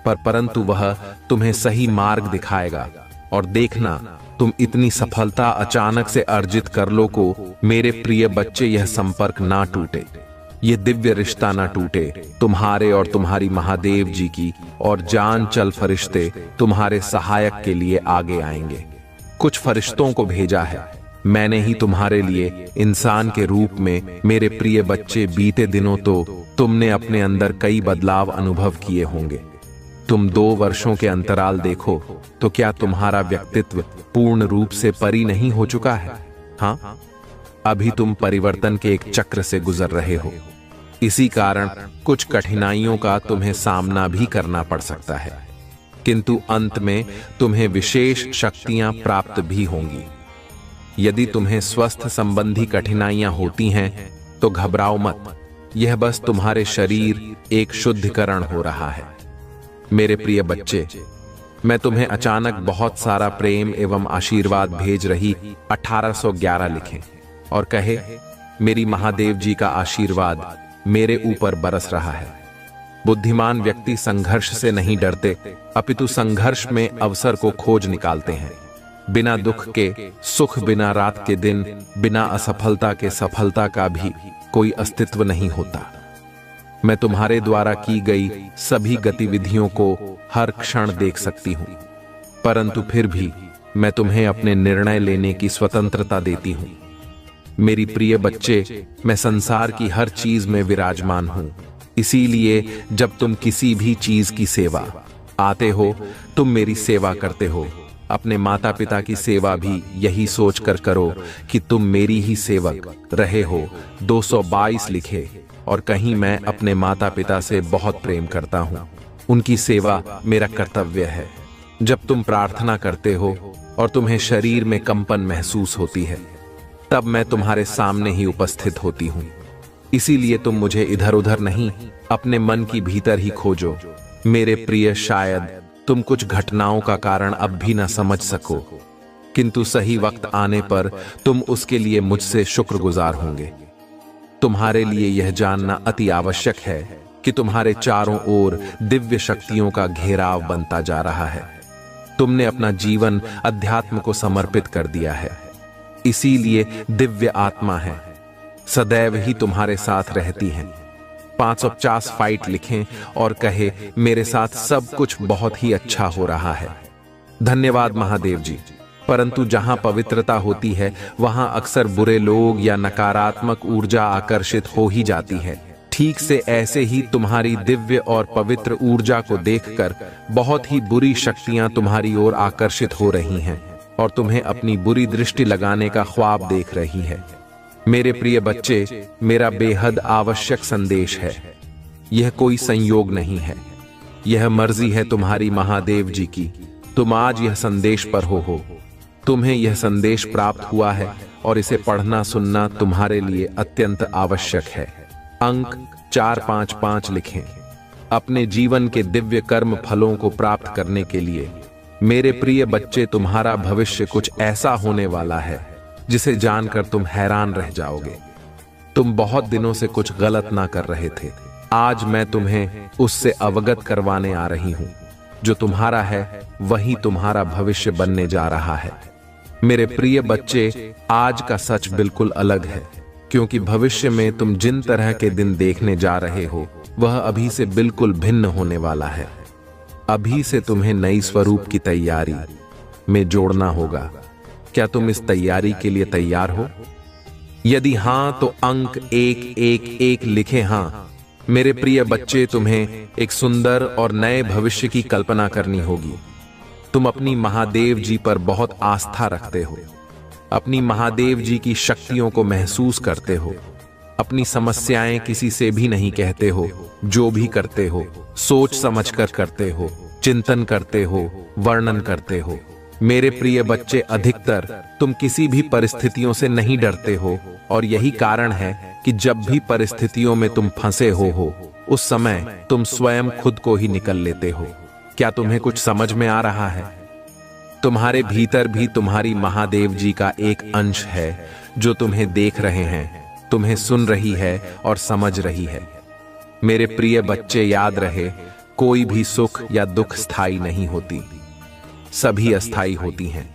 Speaker 1: परंतु वह तुम्हें सही मार्ग दिखाएगा। और देखना, तुम इतनी सफलता अचानक से अर्जित कर लो को। मेरे प्रिय बच्चे, यह संपर्क ना टूटे, ये दिव्य रिश्ता ना टूटे। तुम्हारे और तुम्हारी महादेव जी की और जान चल फरिश्ते तुम्हारे सहायक के लिए आगे आएंगे। कुछ फरिश्तों को भेजा है मैंने ही तुम्हारे लिए इंसान के रूप में। मेरे प्रिय बच्चे, बीते दिनों तो तुमने अपने अंदर कई बदलाव अनुभव किए होंगे। तुम 2 वर्षों के अंतराल देखो तो क्या तुम्हारा व्यक्तित्व पूर्ण रूप से परी नहीं हो चुका है? हाँ, अभी तुम परिवर्तन के एक चक्र से गुजर रहे हो। इसी कारण कुछ कठिनाइयों का तुम्हें सामना भी करना पड़ सकता है, किंतु अंत में तुम्हें विशेष शक्तियां प्राप्त भी होंगी। यदि तुम्हें स्वास्थ्य संबंधी कठिनाइयां होती हैं तो घबराओ मत, यह बस तुम्हारे शरीर एक शुद्धिकरण हो रहा है। मेरे प्रिय बच्चे, मैं तुम्हें अचानक बहुत सारा प्रेम एवं आशीर्वाद भेज रही। 1811 लिखें और कहे, मेरी महादेव जी का आशीर्वाद मेरे ऊपर बरस रहा है। बुद्धिमान व्यक्ति संघर्ष से नहीं डरते, अपितु संघर्ष में अवसर को खोज निकालते हैं। बिना दुख के सुख, बिना रात के दिन, बिना असफलता के सफलता का भी कोई अस्तित्व नहीं होता। मैं तुम्हारे द्वारा की गई सभी गतिविधियों को हर क्षण देख सकती हूं, परंतु फिर भी मैं तुम्हें अपने निर्णय लेने की स्वतंत्रता देती हूं। मेरी प्रिय बच्चे, मैं संसार की हर चीज में विराजमान हूं। इसीलिए जब तुम किसी भी चीज की सेवा आते हो, तुम मेरी सेवा करते हो। अपने माता पिता की सेवा भी यही सोचकर करो कि तुम मेरी ही सेवक रहे हो। 222 लिखे और कहीं, मैं अपने माता पिता से बहुत प्रेम करता हूं। उनकी सेवा मेरा कर्तव्य है। जब तुम प्रार्थना करते हो और तुम्हें शरीर में कंपन महसूस होती है, तब मैं तुम्हारे सामने ही उपस्थित होती हूं। इसीलिए तुम मुझे इधर उधर नहीं, अपने मन की भीतर ही खोजो। मेरे प्रिय, शायद तुम कुछ घटनाओं का कारण अब भी ना समझ सको, किंतु सही वक्त आने पर तुम उसके लिए मुझसे शुक्रगुजार होंगे। तुम्हारे लिए यह जानना अति आवश्यक है कि तुम्हारे चारों ओर दिव्य शक्तियों का घेराव बनता जा रहा है। तुमने अपना जीवन अध्यात्म को समर्पित कर दिया है, इसीलिए दिव्य आत्मा है सदैव ही तुम्हारे साथ रहती हैं। 550 फाइट लिखें और कहे, मेरे साथ सब कुछ बहुत ही अच्छा हो रहा है। धन्यवाद महादेव जी। परंतु जहां पवित्रता होती है, वहां अक्सर बुरे लोग या नकारात्मक ऊर्जा आकर्षित हो ही जाती है। ठीक से ऐसे ही तुम्हारी दिव्य और पवित्र ऊर्जा को देखकर बहुत ही बुरी शक्तियां तुम्हारी ओर आकर्षित हो रही हैं और तुम्हें अपनी बुरी दृष्टि लगाने का ख्वाब देख रही है। मेरे प्रिय बच्चे, मेरा बेहद आवश्यक संदेश है। यह कोई संयोग नहीं है, यह मर्जी है तुम्हारी महादेव जी की। तुम आज यह संदेश पर हो। तुम्हें यह संदेश प्राप्त हुआ है और इसे पढ़ना सुनना तुम्हारे लिए अत्यंत आवश्यक है। अंक 455 लिखें। अपने जीवन के दिव्य कर्म फलों को प्राप्त करने के लिए मेरे प्रिय बच्चे, तुम्हारा भविष्य कुछ ऐसा होने वाला है जिसे जानकर तुम हैरान रह जाओगे। तुम बहुत दिनों से कुछ गलत ना कर रहे थे, आज मैं तुम्हें उससे अवगत करवाने आ रही हूं। जो तुम्हारा है वही तुम्हारा भविष्य बनने जा रहा है। मेरे प्रिय बच्चे, आज का सच बिल्कुल अलग है, क्योंकि भविष्य में तुम जिन तरह के दिन देखने जा रहे हो वह अभी से बिल्कुल भिन्न होने वाला है। अभी से तुम्हें नई स्वरूप की तैयारी में जोड़ना होगा। क्या तुम इस तैयारी के लिए तैयार हो? यदि हां तो अंक 111 लिखें। हां मेरे प्रिय बच्चे, तुम्हें एक सुंदर और नए भविष्य की कल्पना करनी होगी। तुम अपनी महादेव जी पर बहुत आस्था रखते हो, अपनी महादेव जी की शक्तियों को महसूस करते हो। अपनी समस्याएं किसी से भी नहीं कहते हो, जो भी करते हो सोच समझकर करते हो, चिंतन करते हो, वर्णन करते हो। मेरे प्रिय बच्चे, अधिकतर तुम किसी भी परिस्थितियों से नहीं डरते हो और यही कारण है कि जब भी परिस्थितियों में तुम फंसे हो उस समय तुम स्वयं खुद को ही निकल लेते हो। क्या तुम्हें कुछ समझ में आ रहा है? तुम्हारे भीतर भी तुम्हारी महादेव जी का एक अंश है जो तुम्हें देख रहे हैं, तुम्हें सुन रही है और समझ रही है। मेरे प्रिय बच्चे, याद रहे, कोई भी सुख या दुख स्थायी नहीं होती, सभी अस्थायी होती हैं।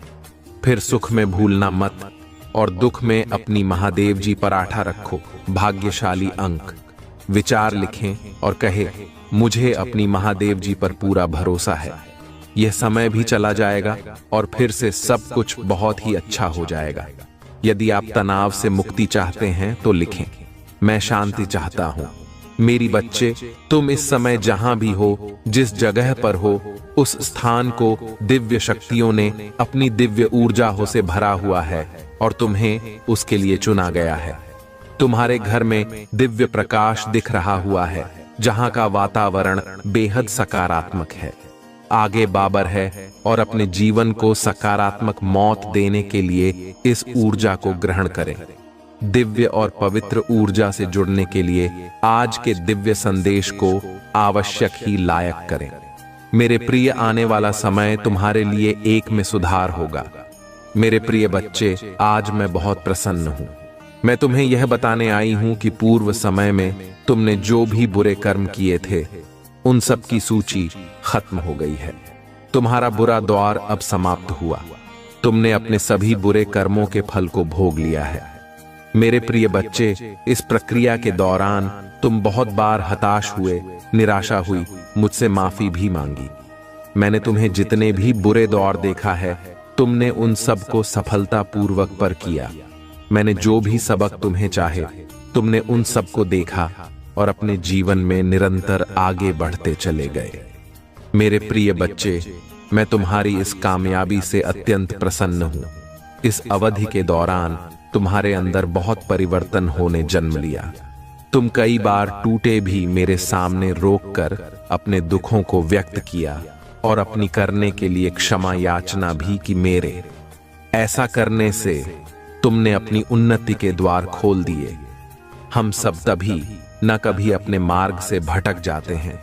Speaker 1: फिर सुख में भूलना मत और दुख में अपनी महादेव जी पर आठा रखो। भाग्यशाली अंक विचार लिखें और कहे, मुझे अपनी महादेव जी पर पूरा भरोसा है। यह समय भी चला जाएगा और फिर से सब कुछ बहुत ही अच्छा हो जाएगा। यदि आप तनाव से मुक्ति चाहते हैं तो लिखें, मैं शांति चाहता हूं। मेरी बच्चे, तुम इस समय जहां भी हो, जिस जगह पर हो, उस स्थान को दिव्य शक्तियों ने अपनी दिव्य ऊर्जा से भरा हुआ है और तुम्हें उसके लिए चुना गया है। तुम्हारे घर में दिव्य प्रकाश दिख रहा हुआ है, जहां का वातावरण बेहद सकारात्मक है। आगे बाबर है और अपने जीवन को सकारात्मक मौत देने के लिए इस ऊर्जा को ग्रहण करें। दिव्य और पवित्र ऊर्जा से जुड़ने के लिए आज के दिव्य संदेश को आवश्यक ही लायक करें। मेरे प्रिय, आने वाला समय तुम्हारे लिए एक में सुधार होगा। मेरे प्रिय बच्चे, आज मैं बहुत प्रसन्न हूं। मैं तुम्हें यह बताने आई हूं कि पूर्व समय में तुमने जो भी बुरे कर्म किए थे उन सब की सूची खत्म हो गई है। तुम्हारा बुरा दौर अब समाप्त हुआ। तुमने अपने सभी बुरे कर्मों के फल को भोग लिया है। मेरे प्रिय बच्चे, इस प्रक्रिया के दौरान तुम बहुत बार हताश हुए, निराशा हुई, मुझसे माफी भी मांगी। मैंने तुम्हें जितने भी बुरे दौर देखा है, तुमने उन सब को सफलतापूर्वक पर किया। मैंने जो भी सबक तुम्हें चाहे, तुमने उन सब को देखा और अपने जीवन में निरंतर आगे बढ़ते चले गए। मेरे प्रिय बच्चे, मैं तुम्हारी इस कामयाबी से अत्यंत प्रसन्न हूं। इस अवधि के दौरान तुम्हारे अंदर बहुत परिवर्तन होने जन्म लिया। तुम कई बार टूटे भी मेरे सामने रोककर अपने दुखों को व्यक्त किया और अपनी करने के लिए क्षमा याचना भी की। मेरे ऐसा करने से तुमने अपनी उन्नति के द्वार खोल दिए। हम सब तभी न कभी अपने मार्ग से भटक जाते हैं।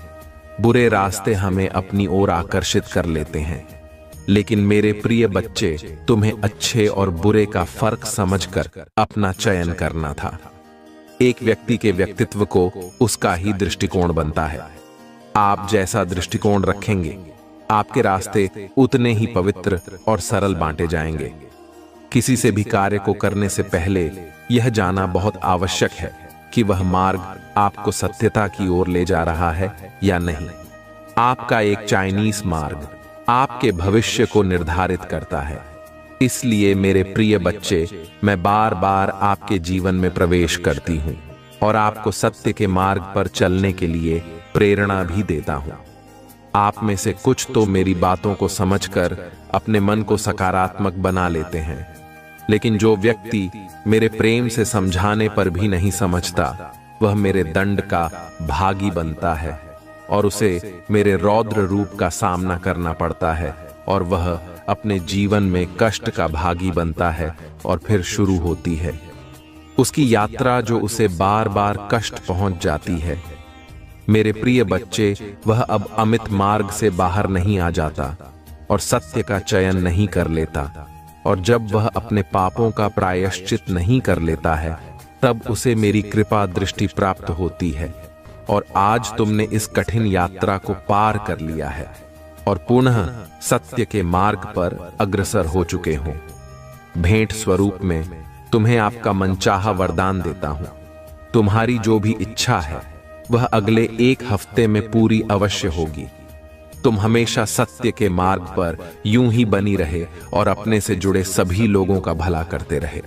Speaker 1: बुरे रास्ते हमें अपनी ओर आकर्षित कर लेते हैं, लेकिन मेरे प्रिय बच्चे, तुम्हें अच्छे और बुरे का फर्क समझकर अपना चयन करना था। एक व्यक्ति के व्यक्तित्व को उसका ही दृष्टिकोण बनता है। आप जैसा दृष्टिकोण रखेंगे, आपके रास्ते उतने ही पवित्र और सरल बांटे जाएंगे। किसी से भी कार्य को करने से पहले यह जानना बहुत आवश्यक है कि वह मार्ग आपको सत्यता की ओर ले जा रहा है या नहीं। आपका एक चाइनीज मार्ग आपके भविष्य को निर्धारित करता है। इसलिए मेरे प्रिय बच्चे, मैं बार बार आपके जीवन में प्रवेश करती हूँ। और आपको सत्य के मार्ग पर चलने के लिए प्रेरणा भी देता हूं। आप में से कुछ तो मेरी बातों को समझकर अपने मन को सकारात्मक बना लेते हैं, लेकिन जो व्यक्ति मेरे प्रेम से समझाने पर भी नहीं समझता, वह मेरे दंड का भागी बनता है और उसे मेरे रौद्र रूप का सामना करना पड़ता है, और वह अपने जीवन में कष्ट का भागी बनता है और फिर शुरू होती है उसकी यात्रा जो उसे बार बार कष्ट पहुंच जाती है। मेरे प्रिय बच्चे, वह अब अमित मार्ग से बाहर नहीं आ जाता और सत्य का चयन नहीं कर लेता, और जब वह अपने पापों का प्रायश्चित नहीं कर लेता है, तब उसे मेरी कृपा दृष्टि प्राप्त होती है। और आज तुमने इस कठिन यात्रा को पार कर लिया है और पुनः सत्य के मार्ग पर अग्रसर हो चुके हो। भेंट स्वरूप में तुम्हें आपका मनचाहा वरदान देता हूं। तुम्हारी जो भी इच्छा है वह अगले 1 हफ्ते में पूरी अवश्य होगी। तुम हमेशा सत्य के मार्ग पर यूं ही बनी रहे और अपने से जुड़े सभी लोगों का भला करते रहे।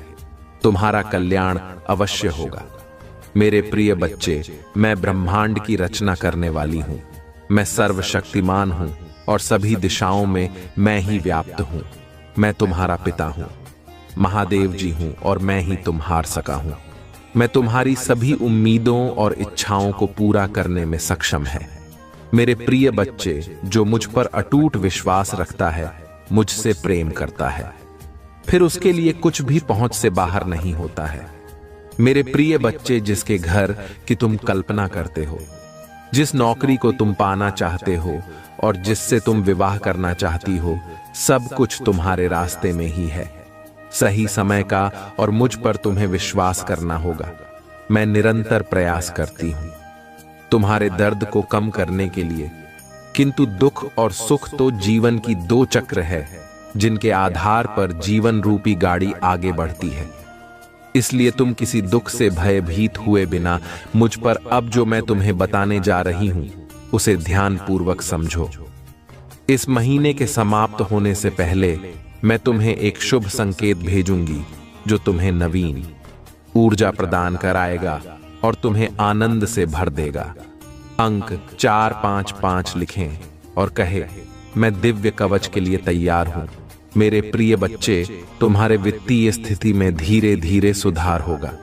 Speaker 1: तुम्हारा कल्याण अवश्य होगा। मेरे प्रिय बच्चे, मैं ब्रह्मांड की रचना करने वाली हूं। मैं सर्वशक्तिमान हूं और सभी दिशाओं में मैं ही व्याप्त हूं। मैं तुम्हारा पिता हूं, महादेव जी हूं, और मैं ही तुम्हार सका हूं। मैं तुम्हारी सभी उम्मीदों और इच्छाओं को पूरा करने में सक्षम है। मेरे प्रिय बच्चे, जो मुझ पर अटूट विश्वास रखता है, मुझसे प्रेम करता है, फिर उसके लिए कुछ भी पहुंच से बाहर नहीं होता है। मेरे प्रिय बच्चे, जिसके घर की तुम कल्पना करते हो, जिस नौकरी को तुम पाना चाहते हो और जिससे तुम विवाह करना चाहती हो, सब कुछ तुम्हारे रास्ते में ही है। सही समय का और मुझ पर तुम्हें विश्वास करना होगा। मैं निरंतर प्रयास करती हूं तुम्हारे दर्द को कम करने के लिए, किंतु दुख और सुख तो जीवन की 2 चक्र है जिनके आधार पर जीवन रूपी गाड़ी आगे बढ़ती है। इसलिए तुम किसी दुख से भयभीत हुए बिना मुझ पर अब जो मैं तुम्हें बताने जा रही हूं उसे ध्यानपूर्वक समझो। इस महीने के समाप्त होने से पहले मैं तुम्हें एक शुभ संकेत भेजूंगी जो तुम्हें नवीन ऊर्जा प्रदान कराएगा और तुम्हें आनंद से भर देगा। अंक 455 लिखें और कहे, मैं दिव्य कवच के लिए तैयार हूं। मेरे प्रिय बच्चे, तुम्हारे वित्तीय स्थिति में धीरे धीरे सुधार होगा।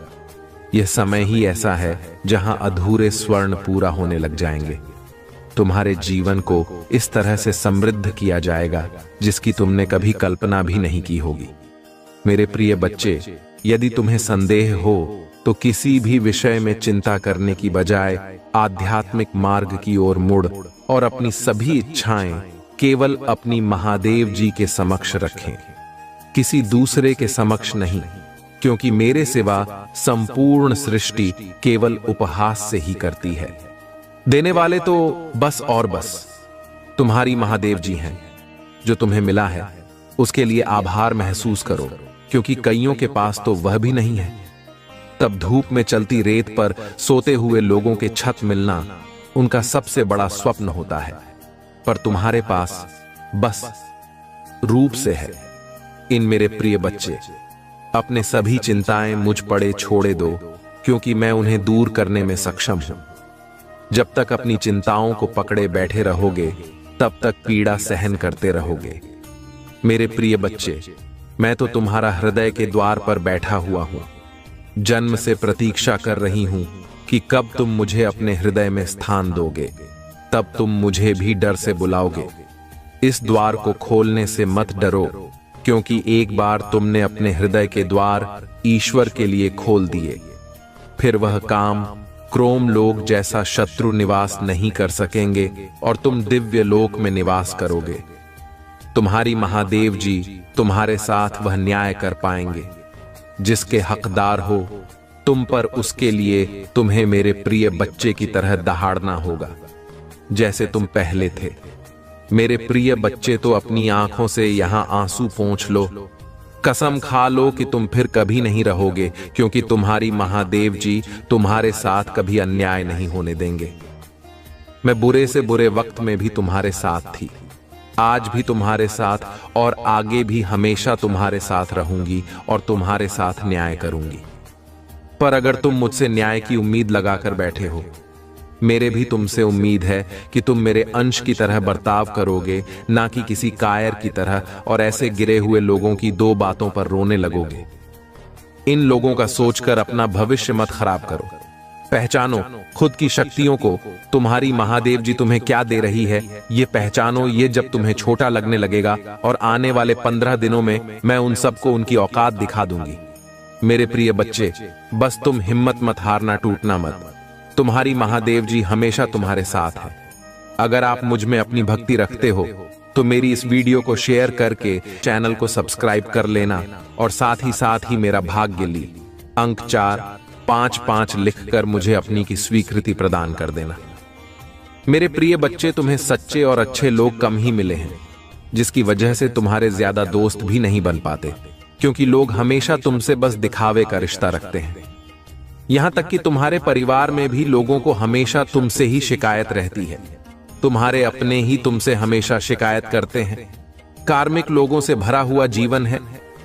Speaker 1: यह समय ही ऐसा है जहां अधूरे स्वर्ण पूरा होने लग जाएंगे। तुम्हारे जीवन को इस तरह से समृद्ध किया जाएगा जिसकी तुमने कभी कल्पना भी नहीं की होगी। मेरे प्रिय बच्चे, यदि तुम्हें संदेह हो तो किसी भी विषय में चिंता करने की बजाय आध्यात्मिक मार्ग की ओर मुड़ और अपनी सभी इच्छाएं केवल अपनी महादेव जी के समक्ष रखें, किसी दूसरे के समक्ष नहीं, क्योंकि मेरे सिवा संपूर्ण सृष्टि केवल उपहास से ही करती है। देने वाले तो बस और बस तुम्हारी महादेव जी हैं। जो तुम्हें मिला है उसके लिए आभार महसूस करो, क्योंकि कईयों के पास तो वह भी नहीं है। तब धूप में चलती रेत पर सोते हुए लोगों के छत मिलना उनका सबसे बड़ा स्वप्न होता है, पर तुम्हारे पास बस रूप से है। इन मेरे प्रिय बच्चे, अपने सभी चिंताएं मुझ पड़े छोड़े दो, क्योंकि मैं उन्हें दूर करने में सक्षम हूं। जब तक अपनी चिंताओं को पकड़े बैठे रहोगे, तब तक पीड़ा सहन करते रहोगे। मेरे प्रिय बच्चे, मैं तो तुम्हारा हृदय के द्वार पर बैठा हुआ हूं। जन्म से प्रतीक्षा कर रही हूं कि कब तुम मुझे अपने हृदय में स्थान दोगे, तब तुम मुझे भी डर से बुलाओगे। इस द्वार को खोलने से मत डरो, क्योंकि एक बार तुमने अपने हृदय के द्वार ईश्वर के लिए खोल दिए, फिर वह काम क्रोम लोक जैसा शत्रु निवास नहीं कर सकेंगे और तुम दिव्य लोक में निवास करोगे। तुम्हारी महादेव जी तुम्हारे साथ वह न्याय कर पाएंगे जिसके हकदार हो तुम पर। उसके लिए तुम्हें मेरे प्रिय बच्चे की तरह दहाड़ना होगा जैसे तुम पहले थे। मेरे प्रिय बच्चे, तो अपनी आंखों से यहां आंसू पोंछ लो, कसम खा लो कि तुम फिर कभी नहीं रहोगे, क्योंकि तुम्हारी महादेव जी तुम्हारे साथ कभी अन्याय नहीं होने देंगे। मैं बुरे से बुरे वक्त में भी तुम्हारे साथ थी, आज भी तुम्हारे साथ और आगे भी हमेशा तुम्हारे साथ रहूंगी और तुम्हारे साथ न्याय करूंगी। पर अगर तुम मुझसे न्याय की उम्मीद लगाकर बैठे हो, मेरे भी तुमसे उम्मीद है कि तुम मेरे अंश की तरह बर्ताव करोगे, ना कि किसी कायर की तरह, और ऐसे गिरे हुए लोगों की दो बातों पर रोने लगोगे। इन लोगों का सोचकर अपना भविष्य मत खराब करो। पहचानो खुद की शक्तियों को। तुम्हारी महादेव जी तुम्हें क्या दे रही है, ये पहचानो। ये जब तुम्हें छोटा लगने लगेगा और आने वाले 15 दिनों में मैं उन सबको उनकी औकात दिखा दूंगी। मेरे प्रिय बच्चे, बस तुम हिम्मत मत हारना, टूटना मत। तुम्हारी महादेव जी हमेशा तुम्हारे साथ है। अगर आप मुझ में अपनी भक्ति रखते हो तो मेरी इस वीडियो को शेयर करके चैनल को सब्सक्राइब कर लेना, और साथ ही मेरा भाग्य ली अंक 455 लिखकर मुझे अपनी की स्वीकृति प्रदान कर देना। मेरे प्रिय बच्चे, तुम्हें सच्चे और अच्छे लोग कम ही मिले हैं, जिसकी वजह से तुम्हारे ज्यादा दोस्त भी नहीं बन पाते, क्योंकि लोग हमेशा तुमसे बस दिखावे का रिश्ता रखते हैं। यहां तक कि तुम्हारे परिवार में भी लोगों को हमेशा तुमसे ही शिकायत रहती है। तुम्हारे अपने ही तुमसे हमेशा शिकायत करते हैं। कार्मिक लोगों से भरा हुआ जीवन है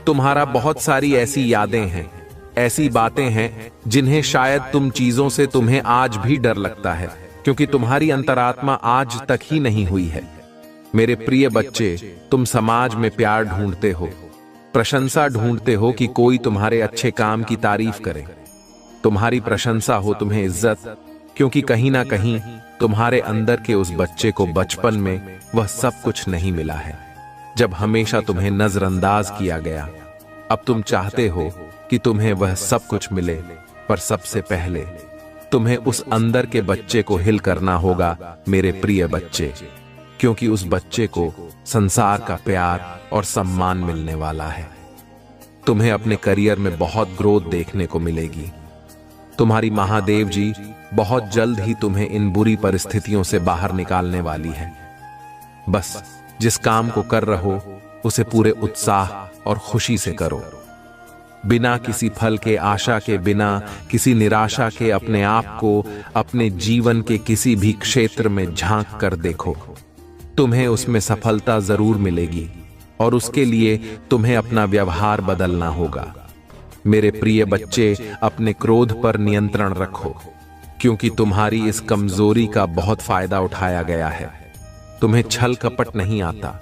Speaker 1: तुम्हारा। बहुत सारी ऐसी यादें हैं, ऐसी बातें हैं जिन्हें शायद तुम चीजों से तुम्हें आज भी डर लगता है, क्योंकि तुम्हारी अंतरात्मा आज तक ही नहीं हुई है। मेरे प्रिय बच्चे, तुम समाज में प्यार ढूंढते हो, प्रशंसा ढूंढते हो कि कोई तुम्हारे अच्छे काम की तारीफ करे, तुम्हारी प्रशंसा हो, तुम्हें इज्जत, क्योंकि कहीं ना कहीं तुम्हारे अंदर के उस बच्चे को बचपन में वह सब कुछ नहीं मिला है, जब हमेशा तुम्हें नजरअंदाज किया गया। अब तुम चाहते हो कि तुम्हें वह सब कुछ मिले, पर सबसे पहले तुम्हें उस अंदर के बच्चे को हिल करना होगा मेरे प्रिय बच्चे, क्योंकि उस बच्चे को संसार का प्यार और सम्मान मिलने वाला है। तुम्हें अपने करियर में बहुत ग्रोथ देखने को मिलेगी। तुम्हारी महादेव जी बहुत जल्द ही तुम्हें इन बुरी परिस्थितियों से बाहर निकालने वाली है। बस जिस काम को कर रहे हो उसे पूरे उत्साह और खुशी से करो, बिना किसी फल के आशा के, बिना किसी निराशा के अपने आप को अपने जीवन के किसी भी क्षेत्र में झांक कर देखो। तुम्हें उसमें सफलता जरूर मिलेगी, और उसके लिए तुम्हें अपना व्यवहार बदलना होगा। मेरे प्रिय बच्चे, अपने क्रोध पर नियंत्रण रखो, क्योंकि तुम्हारी इस कमजोरी का बहुत फायदा उठाया गया है। तुम्हें छल कपट नहीं आता,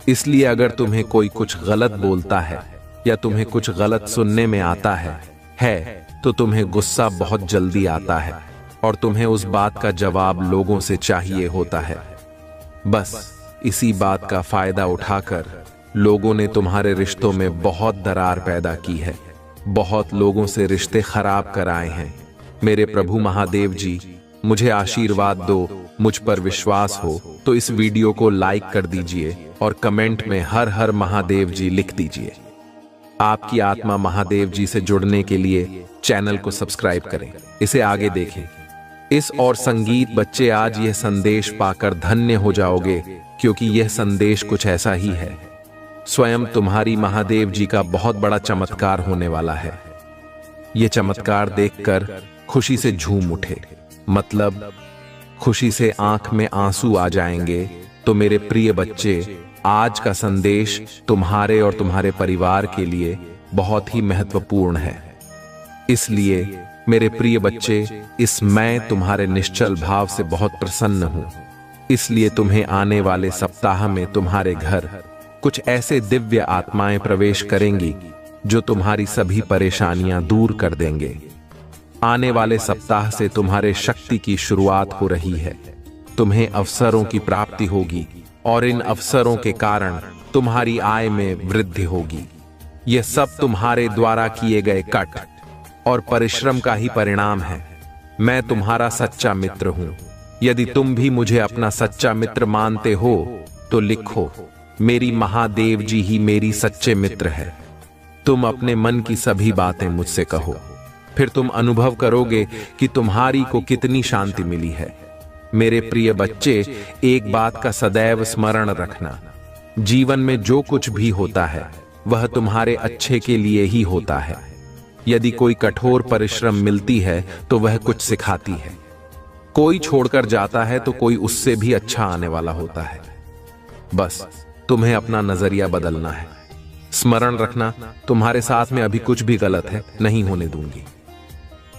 Speaker 1: इसलिए अगर तुम्हें कोई कुछ गलत बोलता है या तुम्हें कुछ गलत सुनने में आता है तो तुम्हें गुस्सा बहुत जल्दी आता है, और तुम्हें उस बात का जवाब लोगों से चाहिए होता है। बस इसी बात का फायदा उठाकर लोगों ने तुम्हारे रिश्तों में बहुत दरार पैदा की है, बहुत लोगों से रिश्ते खराब कराए हैं। मेरे प्रभु महादेव जी, मुझे आशीर्वाद दो। मुझ पर विश्वास हो तो इस वीडियो को लाइक कर दीजिए और कमेंट में हर हर महादेव जी लिख दीजिए। आपकी आत्मा महादेव जी से जुड़ने के लिए चैनल को सब्सक्राइब करें, इसे आगे देखें। इस और संगीत बच्चे, आज यह संदेश पाकर धन्य हो जाओगे, क्योंकि यह संदेश कुछ ऐसा ही है। स्वयं तुम्हारी महादेव जी का बहुत बड़ा चमत्कार होने वाला है। यह चमत्कार देखकर खुशी से झूम उठे, मतलब खुशी से आंख में आंसू आ जाएंगे। तो मेरे प्रिय बच्चे, आज का संदेश तुम्हारे और तुम्हारे परिवार के लिए बहुत ही महत्वपूर्ण है। इसलिए मेरे प्रिय बच्चे, इस मैं तुम्हारे निश्चल भाव से बहुत प्रसन्न हूं। इसलिए तुम्हें आने वाले सप्ताह में तुम्हारे घर कुछ ऐसे दिव्य आत्माएं प्रवेश करेंगी जो तुम्हारी सभी परेशानियां दूर कर देंगे। आने वाले सप्ताह से तुम्हारे शक्ति की शुरुआत हो रही है। तुम्हें अवसरों की प्राप्ति होगी, और इन अवसरों के कारण तुम्हारी आय में वृद्धि होगी। यह सब तुम्हारे द्वारा किए गए कट और परिश्रम का ही परिणाम है। मैं तुम्हारा सच्चा मित्र हूं। यदि तुम भी मुझे अपना सच्चा मित्र मानते हो तो लिखो, मेरी महादेव जी ही मेरी सच्चे मित्र है। तुम अपने मन की सभी बातें मुझसे कहो, फिर तुम अनुभव करोगे कि तुम्हारी को कितनी शांति मिली है। मेरे प्रिय बच्चे, एक बात का सदैव स्मरण रखना, जीवन में जो कुछ भी होता है वह तुम्हारे अच्छे के लिए ही होता है। यदि कोई कठोर परिश्रम मिलती है तो वह कुछ सिखाती है। कोई छोड़कर जाता है तो कोई उससे भी अच्छा आने वाला होता है। बस तुम्हें अपना नजरिया बदलना है। स्मरण रखना, तुम्हारे साथ में अभी कुछ भी गलत है नहीं होने दूंगी।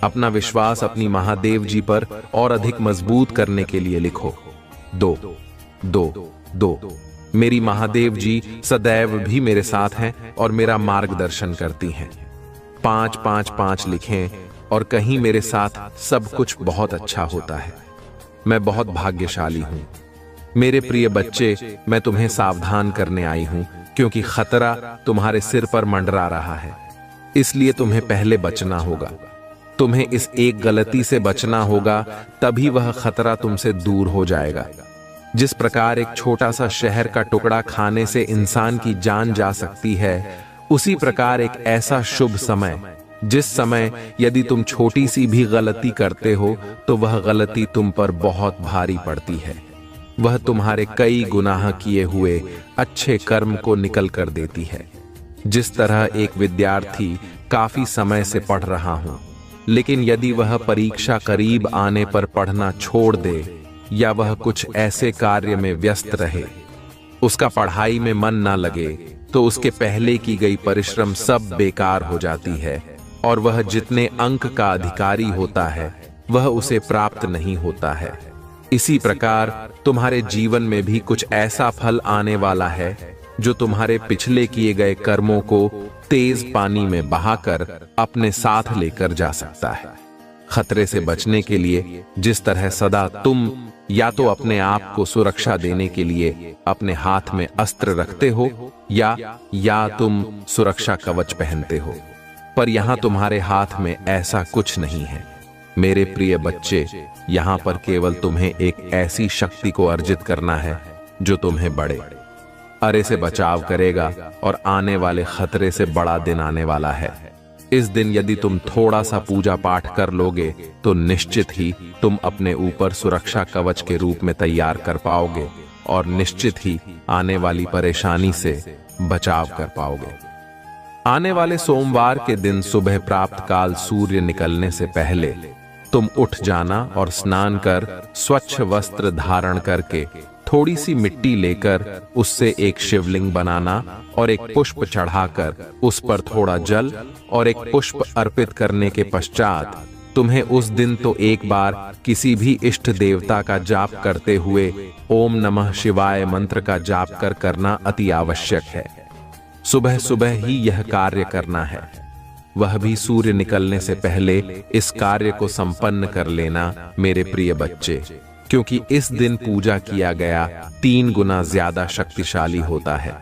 Speaker 1: अपना विश्वास अपनी महादेव जी पर और अधिक मजबूत करने के लिए लिखो 2 2 2। मेरी महादेव जी सदैव भी मेरे साथ हैं और मेरा मार्गदर्शन करती हैं। 5 5 5 लिखें और कहीं मेरे साथ सब कुछ बहुत अच्छा होता है। मैं बहुत भाग्यशाली हूं। मेरे प्रिय बच्चे, मैं तुम्हें सावधान करने आई हूं क्योंकि खतरा तुम्हारे सिर पर मंडरा रहा है। इसलिए तुम्हें पहले बचना होगा। तुम्हें इस एक गलती से बचना होगा, तभी वह खतरा तुमसे दूर हो जाएगा। जिस प्रकार एक छोटा सा शहर का टुकड़ा खाने से इंसान की जान जा सकती है, उसी प्रकार एक ऐसा शुभ समय, जिस समय यदि तुम छोटी सी भी गलती करते हो तो वह गलती तुम पर बहुत भारी पड़ती है। वह तुम्हारे कई गुनाह किए हुए अच्छे कर्म को निकल कर देती है। जिस तरह एक विद्यार्थी काफी समय से पढ़ रहा हूं, लेकिन यदि वह परीक्षा करीब आने पर पढ़ना छोड़ दे या वह कुछ ऐसे कार्य में व्यस्त रहे, उसका पढ़ाई में मन ना लगे, तो उसके पहले की गई परिश्रम सब बेकार हो जाती है और वह जितने अंक का अधिकारी होता है वह उसे प्राप्त नहीं होता है। इसी प्रकार तुम्हारे जीवन में भी कुछ ऐसा फल आने वाला है जो तुम्हारे पिछले किए गए कर्मों को तेज पानी में बहाकर अपने साथ लेकर जा सकता है। खतरे से बचने के लिए जिस तरह सदा तुम या तो अपने आप को सुरक्षा देने के लिए अपने हाथ में अस्त्र रखते हो या तुम सुरक्षा कवच पहनते हो, पर यहां तुम्हारे हाथ में ऐसा कुछ नहीं है। मेरे प्रिय बच्चे, यहां पर केवल तुम्हें एक ऐसी शक्ति को अर्जित करना है जो तुम्हें बड़े अरे से बचाव करेगा और आने वाले खतरे से बड़ा दिन आने वाला है। इस दिन यदि तुम थोड़ा सा पूजा पाठ कर लोगे तो निश्चित ही तुम अपने ऊपर सुरक्षा कवच के रूप में तैयार कर पाओगे और निश्चित ही आने वाली परेशानी से बचाव कर पाओगे। आने वाले सोमवार के दिन सुबह प्राप्त काल सूर्य निकलने से पहले तुम उठ जाना और स्नान कर स्वच्छ वस्त्र धारण करके थोड़ी सी मिट्टी लेकर उससे एक शिवलिंग बनाना और एक पुष्प चढ़ाकर उस पर थोड़ा जल और एक पुष्प अर्पित करने के पश्चात तुम्हें उस दिन तो एक बार किसी भी इष्ट देवता का जाप करते हुए ओम नमः शिवाय मंत्र का जाप करना अति आवश्यक है। सुबह सुबह ही यह कार्य करना है, वह भी सूर्य निकलने से पहले इस कार्य को संपन्न कर लेना मेरे प्रिय बच्चे, क्योंकि इस दिन पूजा किया गया 3 गुना ज्यादा शक्तिशाली होता है।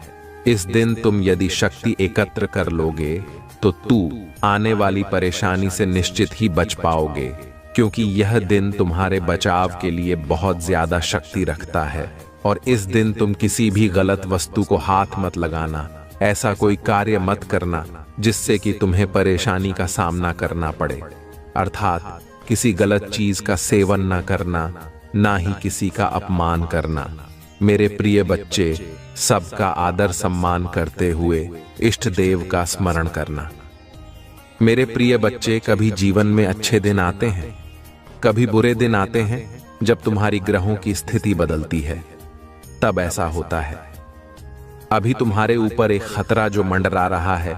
Speaker 1: इस दिन तुम यदि शक्ति एकत्र कर लोगे तो तू आने वाली परेशानी से निश्चित ही बच पाओगे, क्योंकि यह दिन तुम्हारे बचाव के लिए बहुत ज्यादा शक्ति रखता है। और इस दिन तुम किसी भी गलत वस्तु को हाथ मत लगाना, ऐसा कोई कार्य मत करना जिससे कि तुम्हें परेशानी का सामना करना पड़े, अर्थात किसी गलत चीज का सेवन न करना, ना ही किसी का अपमान करना। मेरे प्रिय बच्चे, सबका आदर सम्मान करते हुए इष्ट देव का स्मरण करना। मेरे प्रिय बच्चे, कभी जीवन में अच्छे दिन आते हैं, कभी बुरे दिन आते हैं। जब तुम्हारी ग्रहों की स्थिति बदलती है तब ऐसा होता है। अभी तुम्हारे ऊपर एक खतरा जो मंडरा रहा है,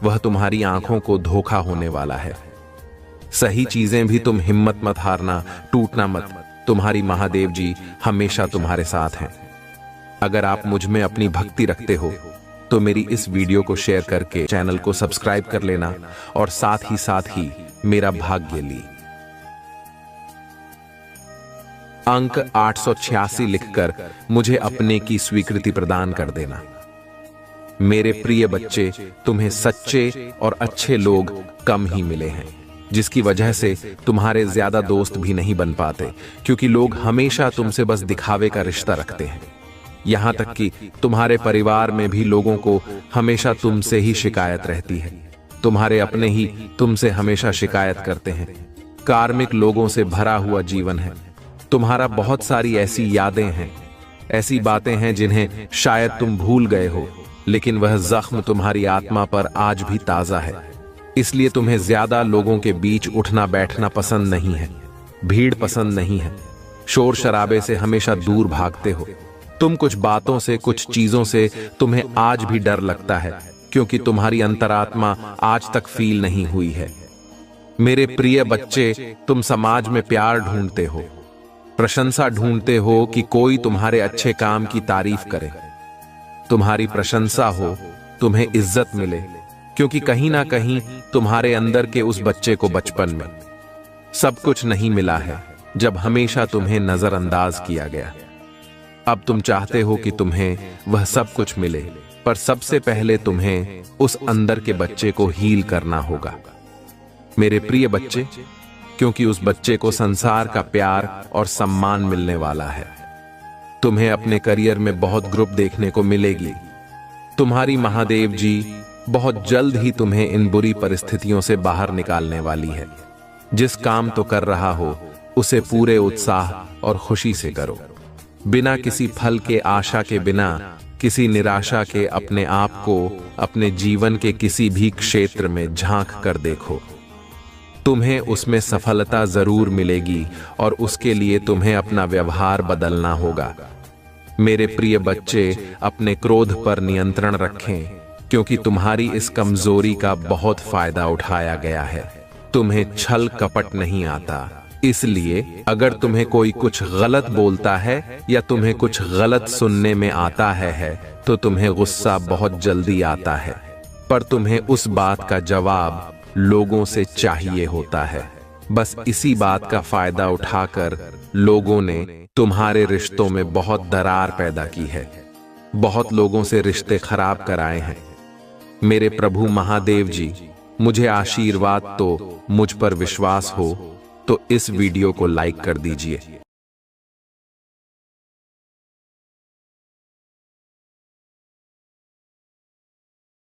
Speaker 1: वह तुम्हारी आंखों को धोखा होने वाला है। सही चीजें भी तुम हिम्मत मत हारना, टूटना मत। तुम्हारी महादेव जी हमेशा तुम्हारे साथ हैं। अगर आप मुझ में अपनी भक्ति रखते हो तो मेरी इस वीडियो को शेयर करके चैनल को सब्सक्राइब कर लेना और साथ ही मेरा भाग्य ली अंक 886 लिखकर मुझे अपने की स्वीकृति प्रदान कर देना। मेरे प्रिय बच्चे, तुम्हें सच्चे और अच्छे लोग कम ही मिले हैं, जिसकी वजह से तुम्हारे ज्यादा दोस्त भी नहीं बन पाते, क्योंकि लोग हमेशा तुमसे बस दिखावे का रिश्ता रखते हैं। यहां तक कि तुम्हारे परिवार में भी लोगों को हमेशा तुमसे ही शिकायत रहती है। तुम्हारे अपने ही तुमसे हमेशा शिकायत करते हैं। कार्मिक लोगों से भरा हुआ जीवन है। तुम्हारा बहुत सारी ऐसी यादें हैं, ऐसी बातें हैं जिन्हें शायद तुम भूल गए हो, लेकिन वह जख्म तुम्हारी आत्मा पर आज भी ताजा है। इसलिए तुम्हें ज्यादा लोगों के बीच उठना बैठना पसंद नहीं है, भीड़ पसंद नहीं है, शोर शराबे से हमेशा दूर भागते हो। तुम कुछ बातों से, कुछ चीजों से तुम्हें आज भी डर लगता है, क्योंकि तुम्हारी अंतरात्मा आज तक फील नहीं हुई है। मेरे प्रिय बच्चे, तुम समाज में प्यार ढूंढते हो, प्रशंसा ढूंढते हो कि कोई तुम्हारे अच्छे काम की तारीफ करे, तुम्हारी प्रशंसा हो, तुम्हें इज्जत मिले, क्योंकि कहीं ना कहीं तुम्हारे अंदर के उस बच्चे को बचपन में सब कुछ नहीं मिला है, जब हमेशा तुम्हें नजरअंदाज किया गया। अब तुम चाहते हो कि तुम्हें वह सब कुछ मिले, पर सबसे पहले तुम्हें उस अंदर के बच्चे को हील करना होगा मेरे प्रिय बच्चे, क्योंकि उस बच्चे को संसार का प्यार और सम्मान मिलने वाला है। तुम्हें अपने करियर में बहुत ग्रुप देखने को मिलेगी। तुम्हारी महादेव जी बहुत जल्द ही तुम्हें इन बुरी परिस्थितियों से बाहर निकालने वाली है। जिस काम तो कर रहा हो उसे पूरे उत्साह और खुशी से करो, बिना किसी फल के आशा के, बिना किसी निराशा के अपने आप को अपने जीवन के किसी भी क्षेत्र में झांक कर देखो। तुम्हें उसमें सफलता जरूर मिलेगी और उसके लिए तुम्हें अपना व्यवहार बदलना होगा। मेरे प्रिय बच्चे, अपने क्रोध पर नियंत्रण रखें, क्योंकि तुम्हारी इस कमजोरी का बहुत फायदा उठाया गया है। तुम्हें छल कपट नहीं आता, इसलिए अगर तुम्हें कोई कुछ गलत बोलता है या तुम्हें कुछ गलत सुनने में आता है तो तुम्हें गुस्सा बहुत जल्दी आता है, पर तुम्हें उस बात का जवाब लोगों से चाहिए होता है। बस इसी बात का फायदा उठाकर लोगों ने तुम्हारे रिश्तों में बहुत दरार पैदा की है, बहुत लोगों से रिश्ते खराब कराए हैं। मेरे प्रभु महादेव जी, मुझे आशीर्वाद तो मुझ पर विश्वास हो तो इस वीडियो को लाइक कर दीजिए।